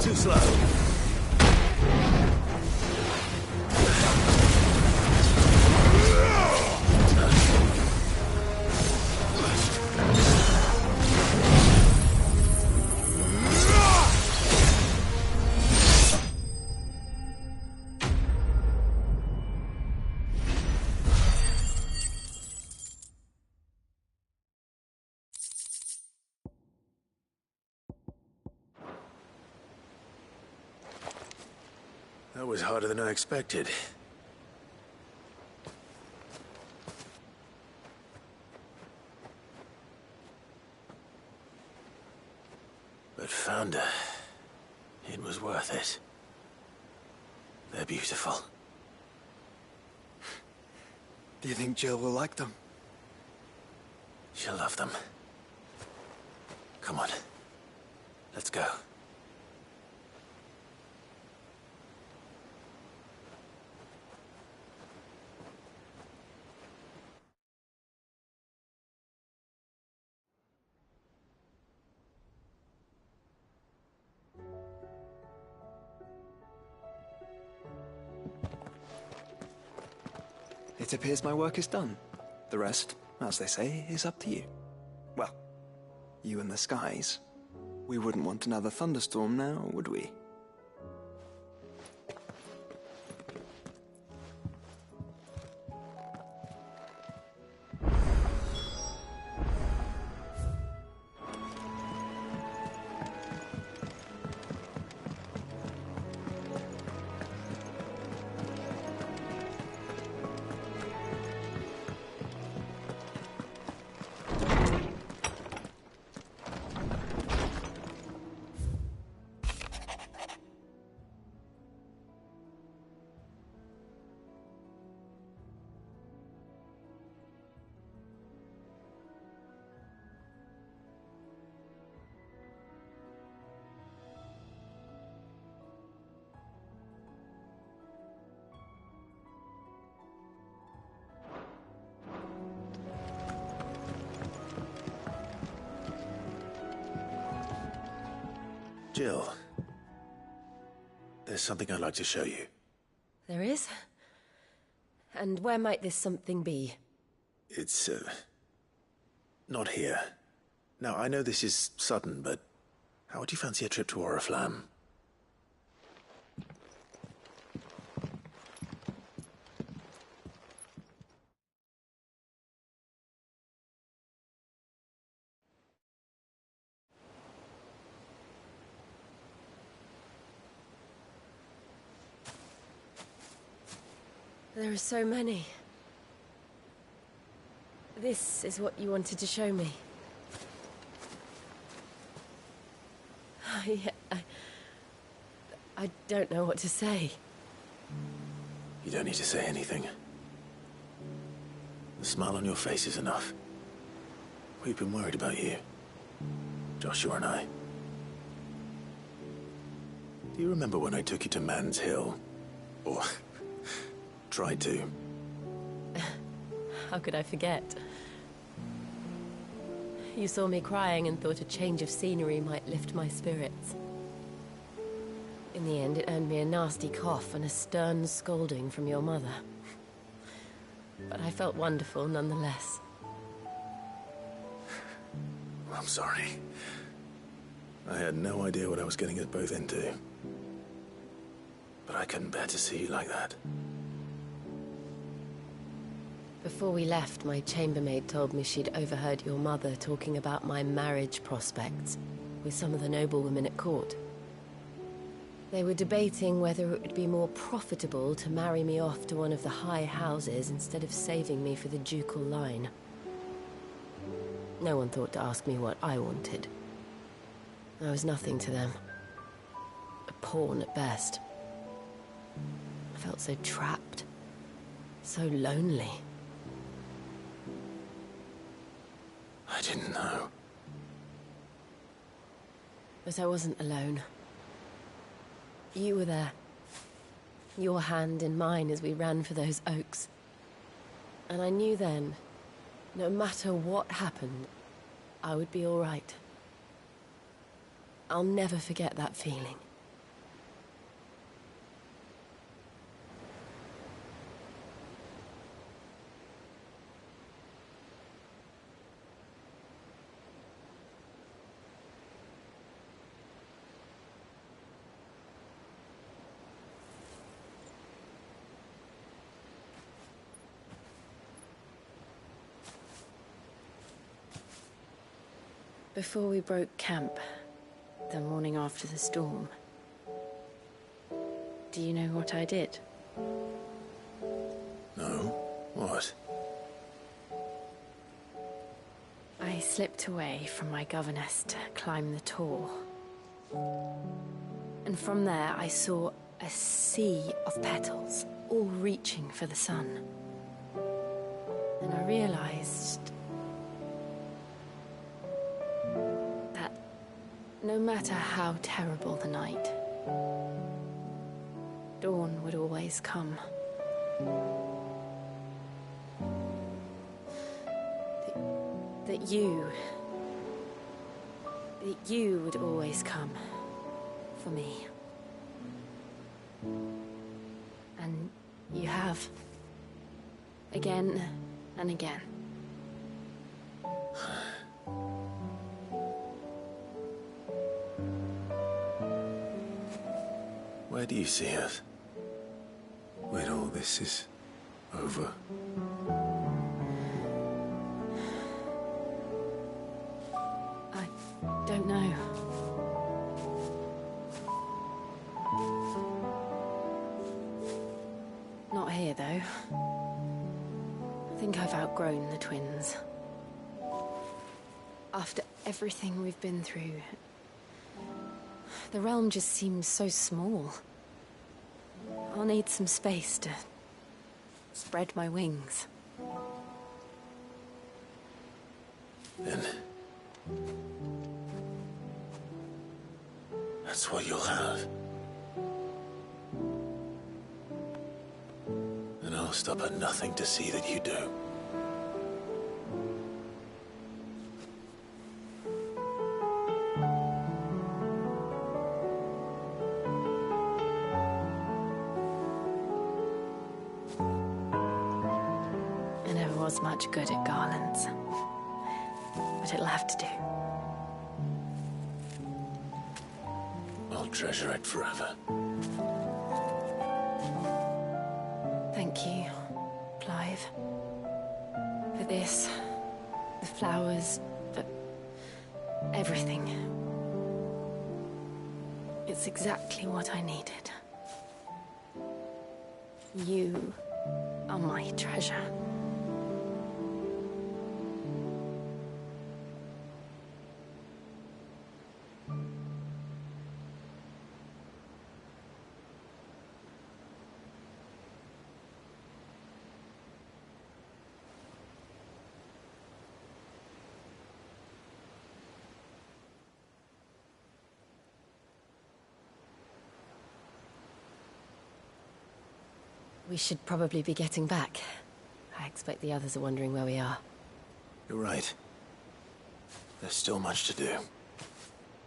Too slow. That was harder than I expected. But Founder, it was worth it. They're beautiful. Do you think Jill will like them? She'll love them. Come on. Let's go. It appears my work is done. The rest, as they say, is up to you. Well, you and the skies. We wouldn't want another thunderstorm now, would we? Jill, there's something I'd like to show you. There is? And where might this something be? It's, not here. Now, I know this is sudden, but how would you fancy a trip to Oriflamme? There are so many. This is what you wanted to show me. I don't know what to say. You don't need to say anything. The smile on your face is enough. We've been worried about you. Joshua and I. Do you remember when I took you to Man's Hill? Or tried to? How could I forget? You saw me crying and thought a change of scenery might lift my spirits. In the end, it earned me a nasty cough and a stern scolding from your mother. But I felt wonderful nonetheless. I'm sorry. I had no idea what I was getting us both into. But I couldn't bear to see you like that. Before we left, my chambermaid told me she'd overheard your mother talking about my marriage prospects with some of the noblewomen at court. They were debating whether it would be more profitable to marry me off to one of the high houses instead of saving me for the ducal line. No one thought to ask me what I wanted. I was nothing to them. A pawn at best. I felt so trapped. So lonely. I didn't know. But I wasn't alone. You were there. Your hand in mine as we ran for those oaks. And I knew then, no matter what happened, I would be all right. I'll never forget that feeling. Before we broke camp, the morning after the storm, do you know what I did? No? What? I slipped away from my governess to climb the tor. And from there I saw a sea of petals, all reaching for the sun. And I realized that no matter how terrible the night, dawn would always come. That you would always come for me. And you have. Again and again. Where do you see us? When all this is over? I don't know. Not here, though. I think I've outgrown the twins. After everything we've been through, the realm just seems so small. I'll need some space to spread my wings. Then that's what you'll have. And I'll stop at nothing to see that you do. I never was much good at garlands, but it'll have to do. I'll treasure it forever. Thank you, Clive. For this, the flowers, for everything. It's exactly what I needed. You are my treasure. We should probably be getting back. I expect the others are wondering where we are. You're right. There's still much to do.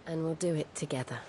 And we'll do it together.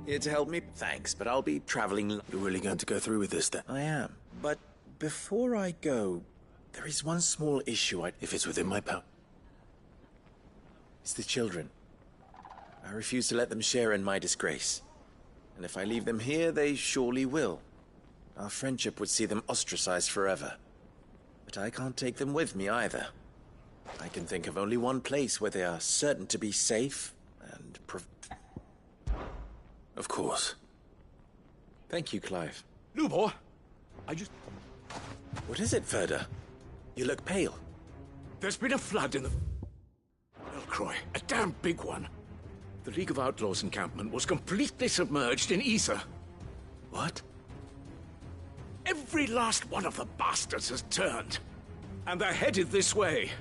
Here to help me? Thanks, but I'll be traveling. You're really going to go through with this then? I am. But before I go, there is one small issue if it's within my power. It's the children. I refuse to let them share in my disgrace. And if I leave them here, they surely will. Our friendship would see them ostracized forever. But I can't take them with me either. I can think of only one place where they are certain to be safe and Of course. Thank you, Clive. Lubor, I just... What is it, Ferda? You look pale. There's been a flood in the... Elcroy, a damn big one. The League of Outlaws encampment was completely submerged in ether. What? Every last one of the bastards has turned. And they're headed this way.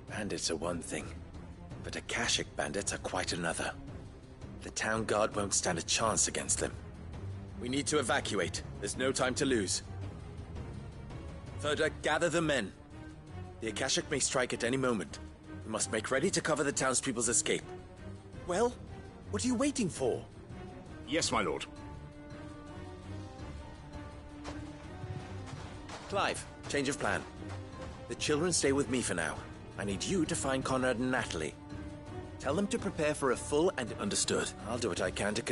Bandits are one thing, but Akashic bandits are quite another. The town guard won't stand a chance against them. We need to evacuate. There's no time to lose. Further, gather the men. The Akashic may strike at any moment. We must make ready to cover the townspeople's escape. Well, what are you waiting for? Yes, my lord. Clive, change of plan. The children stay with me for now. I need you to find Conrad and Natalie. Tell them to prepare for a full and understood. I'll do what I can to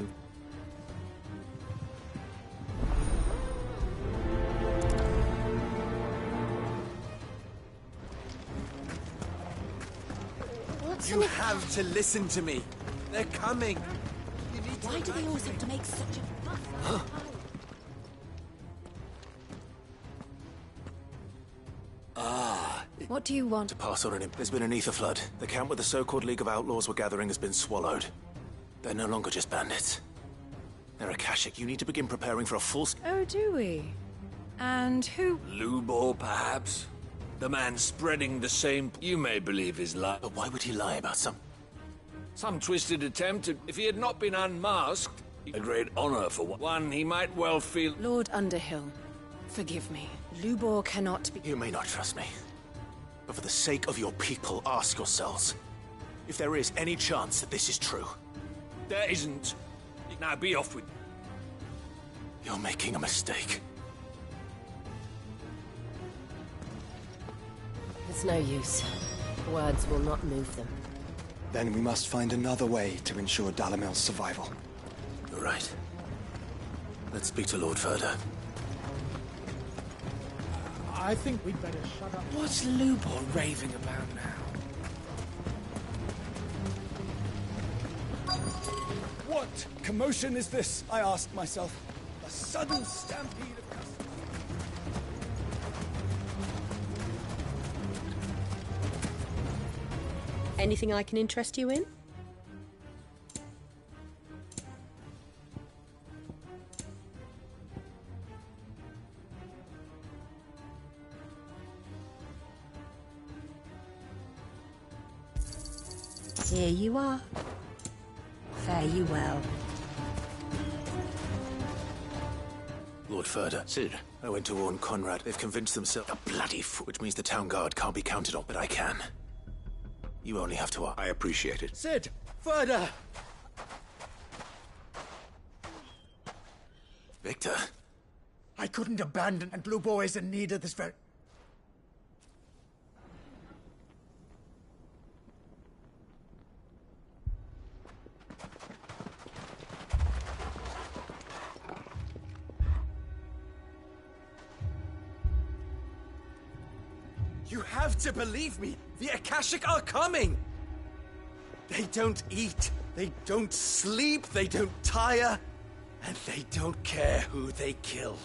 You have to listen to me. They're coming. Why do they always have to make such a fuss? What do you want? To pass on an There's been an ether flood. The camp where the so-called League of Outlaws were gathering has been swallowed. They're no longer just bandits. They're Akashic. You need to begin preparing for a full... Oh, do we? And who... Lubor, perhaps? The man spreading the same... You may believe his lie. But why would he lie about some twisted attempt? If he had not been unmasked, a great honor for one, he might well feel... Lord Underhill, forgive me. Lubor cannot be... You may not trust me. But for the sake of your people, ask yourselves if there is any chance that this is true. There isn't. Now be off with... You're making a mistake. It's no use. Words will not move them. Then we must find another way to ensure Dalamel's survival. You're right. Let's speak to Lord Ferda. I think we'd better shut up. What's Lubor raving about now? What commotion is this? I asked myself. A sudden stampede of customers. Anything I can interest you in? Here you are. Fare you well. Lord Ferda. Sid. I went to warn Conrad. They've convinced themselves a bloody fool, which means the town guard can't be counted on, but I can. You only have to... I appreciate it. Sid! Ferda! Victor? I couldn't abandon, and Lubor is in need of this very... You have to believe me! The Akashic are coming! They don't eat, they don't sleep, they don't tire, and they don't care who they kill.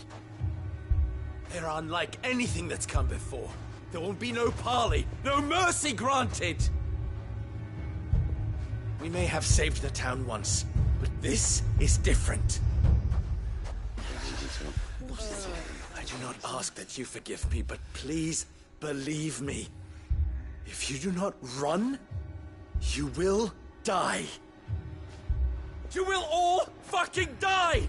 They're unlike anything that's come before. There won't be no parley, no mercy granted! We may have saved the town once, but this is different. I do not ask that you forgive me, but please believe me. If you do not run, you will die. You will all fucking die!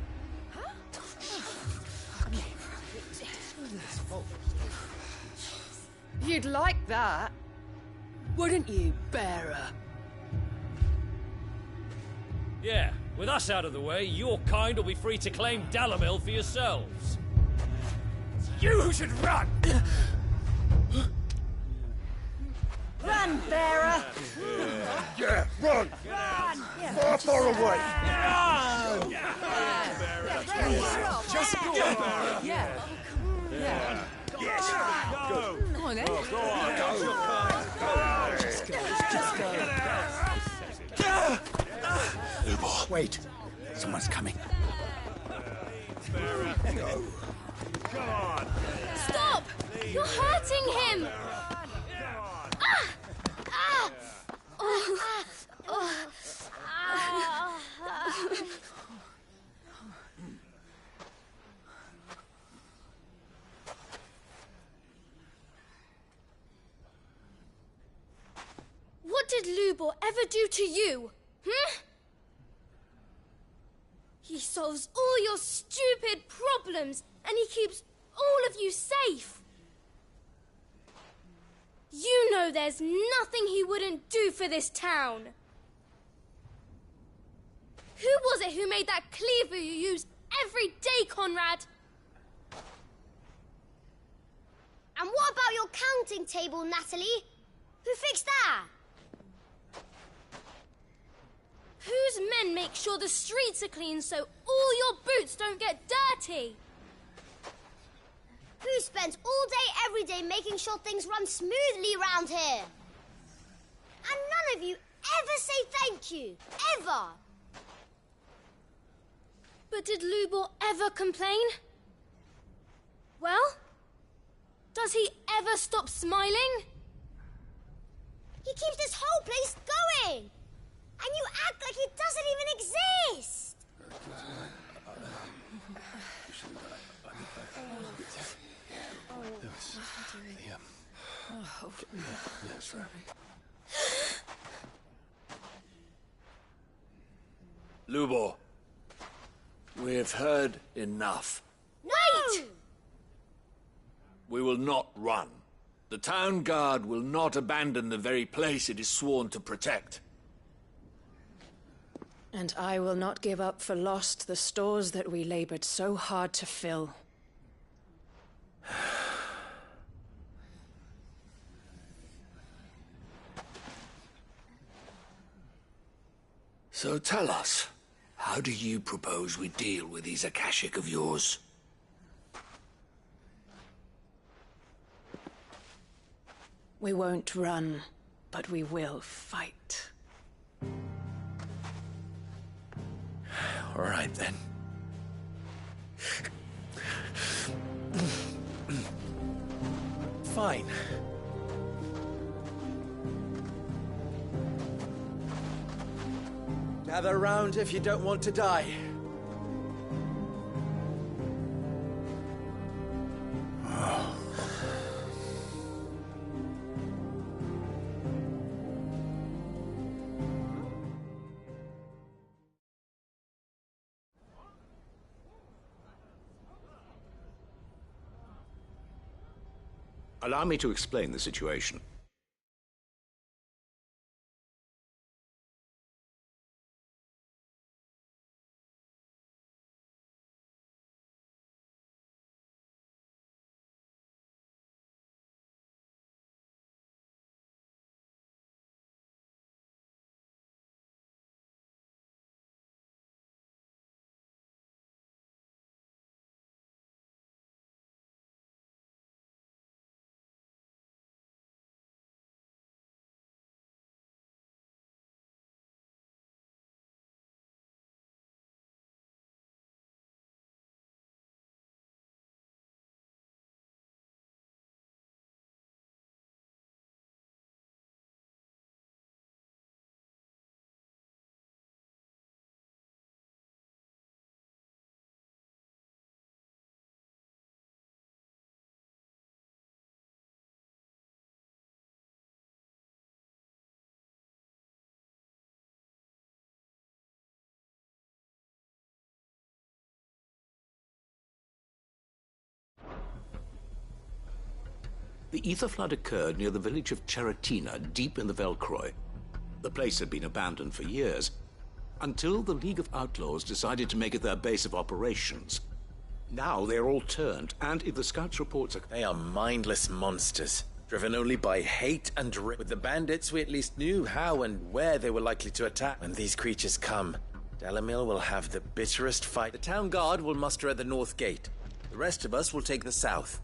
You'd like that, wouldn't you, bearer? Yeah, with us out of the way, your kind will be free to claim Dalamil for yourselves. You should run! Run, bearer! Yeah, run! Run! Far, far away! Run! Just go, bearer! Yeah. Yeah. Yes! Go! Come on, then. Go on! Go! Just go. Just go. Lubor, wait. Someone's coming. Go! Come on! Stop! You're hurting him! What did Lubor ever do to you? Hmm? solves all your stupid problems, and he keeps all of you safe. You know there's nothing he wouldn't do for this town. Who was it who made that cleaver you use every day, Conrad? And what about your counting table, Natalie? Who fixed that? Whose men make sure the streets are clean so all your boots don't get dirty? Who spends all day, every day making sure things run smoothly round here? And none of you ever say thank you. Ever. But did Lubor ever complain? Well, does he ever stop smiling? He keeps this whole place going. And you act like it doesn't even exist. Lubor, we've heard enough. Wait! We will not run. The town guard will not abandon the very place it is sworn to protect. And I will not give up for lost the stores that we labored so hard to fill. So tell us, how do you propose we deal with these Akashic of yours? We won't run, but we will fight. All right, then. Fine. Gather round if you don't want to die. Allow me to explain the situation. The ether flood occurred near the village of Cheratina, deep in the Velcroy. The place had been abandoned for years, until the League of Outlaws decided to make it their base of operations. Now they're all turned, and if the scouts' reports are... They are mindless monsters, driven only by hate and With the bandits, we at least knew how and where they were likely to attack. When these creatures come, Dalamil will have the bitterest fight. The town guard will muster at the north gate. The rest of us will take the south.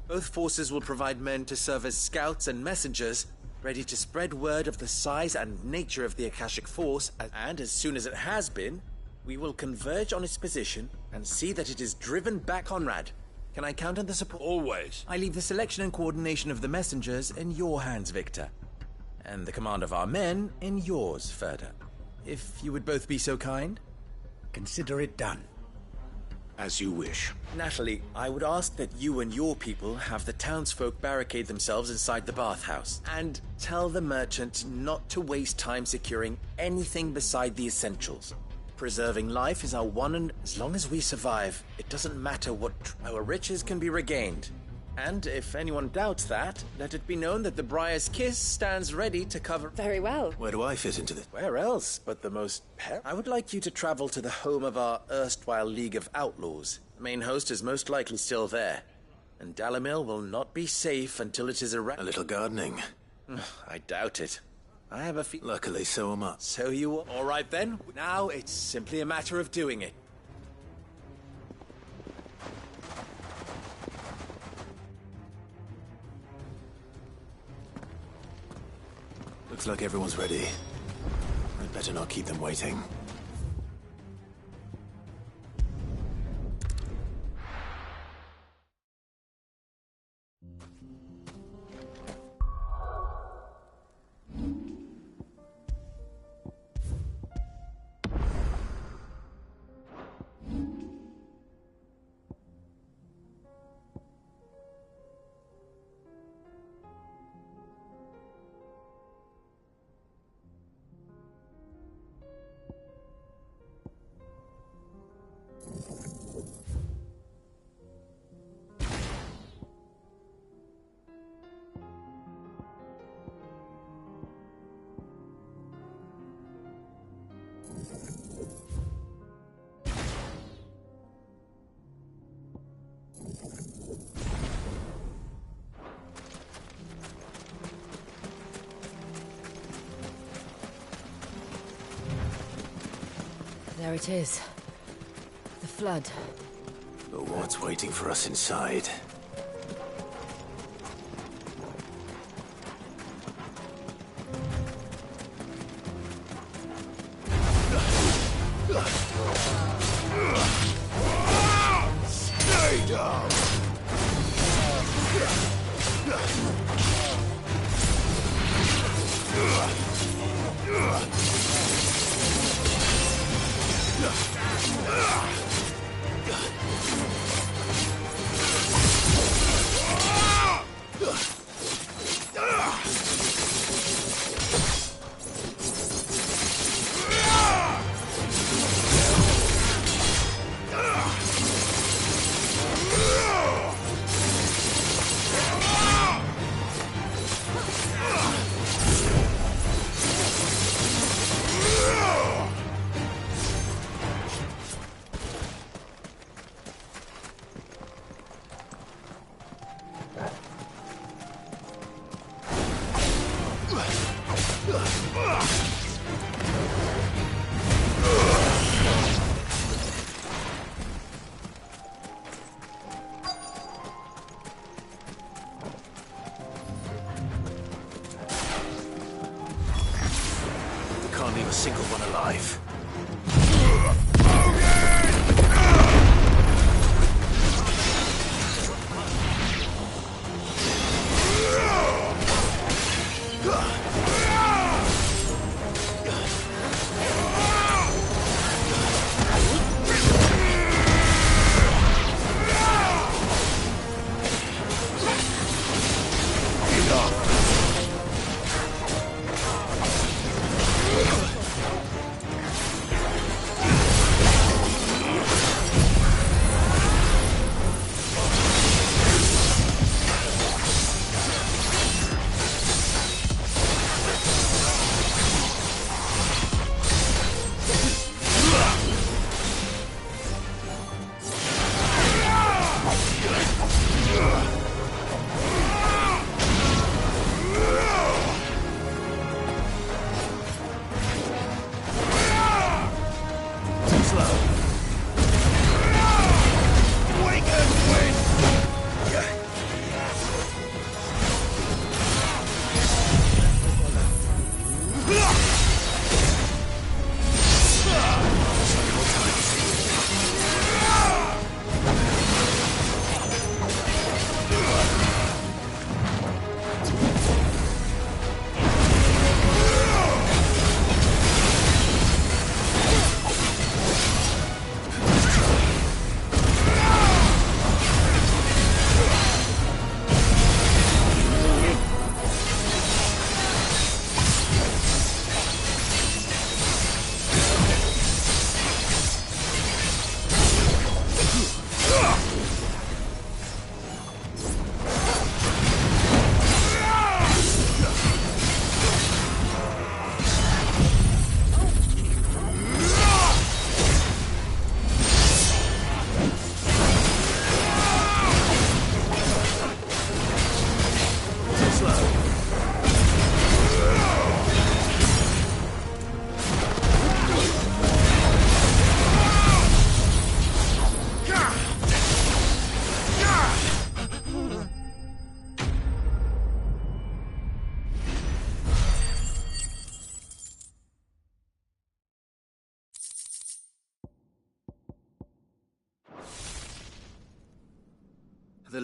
Both forces will provide men to serve as scouts and messengers, ready to spread word of the size and nature of the Akashic force, and as soon as it has been, we will converge on its position and see that it is driven back. Conrad, can I count on the support? Always. I leave the selection and coordination of the messengers in your hands, Victor. And the command of our men in yours, Ferda. If you would both be so kind. Consider it done. As you wish. Natalie, I would ask that you and your people have the townsfolk barricade themselves inside the bathhouse. And tell the merchant not to waste time securing anything beside the essentials. Preserving life is our one and... As long as we survive, it doesn't matter what... Our riches can be regained. And if anyone doubts that, let it be known that the Briar's Kiss stands ready to cover... Very well. Where do I fit into this? Where else but the most... I would like you to travel to the home of our erstwhile League of Outlaws. The main host is most likely still there. And Dalamil will not be safe until it is A little gardening. I doubt it. I have a Luckily, so am I. So you... All right then. Now it's simply a matter of doing it. Looks like everyone's ready. I'd better not keep them waiting. There it is. The flood. But what's waiting for us inside? Stay down! Can't leave a single one alive.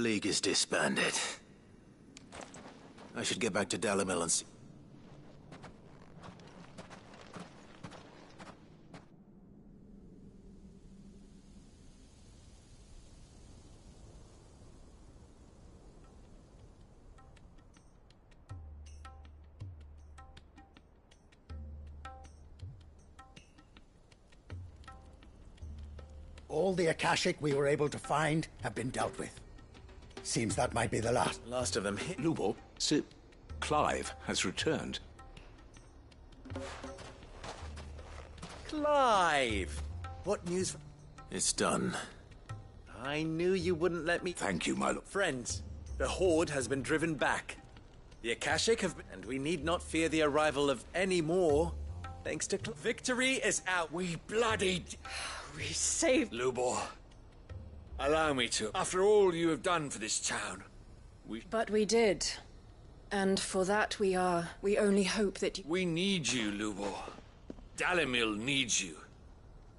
League is disbanded. I should get back to Dalimil and see. All the Akashic we were able to find have been dealt with. Seems that might be the last. Last of them. Lubo, Sir Clive has returned. Clive! What news? It's done. I knew you wouldn't let me. Thank you, my lord. Friends, the Horde has been driven back. The Akashic have been, and we need not fear the arrival of any more. Thanks to victory is out. We bloodied. We saved Lubor. Allow me to. After all you have done for this town, But we did. And for that we only hope that you... We need you, Lubor. Dalimil needs you.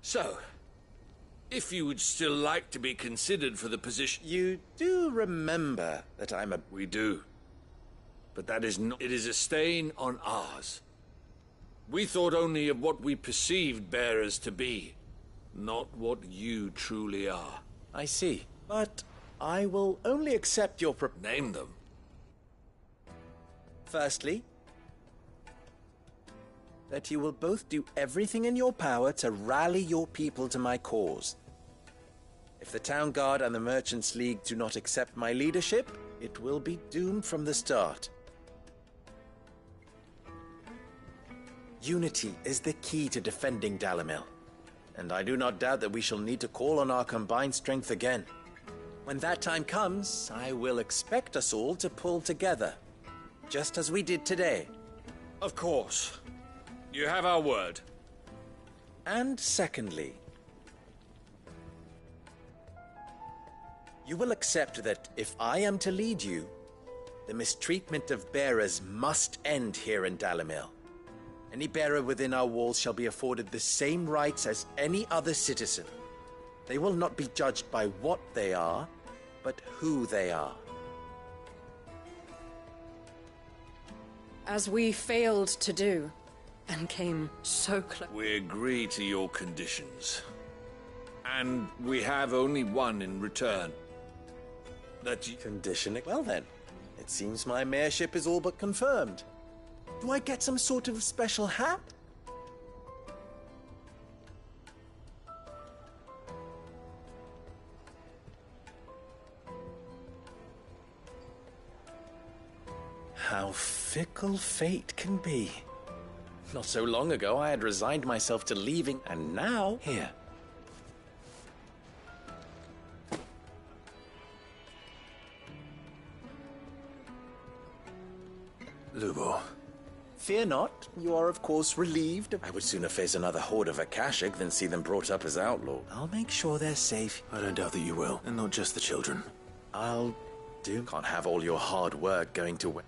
So, if you would still like to be considered for the position... You do remember that I'm a... We do. But that is not... It is a stain on ours. We thought only of what we perceived bearers to be, not what you truly are. I see. But I will only accept your Name them. Firstly, that you will both do everything in your power to rally your people to my cause. If the Town Guard and the Merchants League do not accept my leadership, it will be doomed from the start. Unity is the key to defending Dalimil, and I do not doubt that we shall need to call on our combined strength again. When that time comes, I will expect us all to pull together, just as we did today. Of course. You have our word. And secondly, you will accept that if I am to lead you, the mistreatment of bearers must end here in Dalimil. Any bearer within our walls shall be afforded the same rights as any other citizen. They will not be judged by what they are, but who they are. As we failed to do, and came so close. We agree to your conditions. And we have only one in return. That you... Conditioning? Well then, it seems my mayorship is all but confirmed. Do I get some sort of special hat? How fickle fate can be. Not so long ago, I had resigned myself to leaving, and now, here. Lubo. Fear not, you are of course relieved. I would sooner face another horde of Akashic than see them brought up as outlaw. I'll make sure they're safe. I don't doubt that you will, and not just the children. I'll do. Can't have all your hard work going to waste.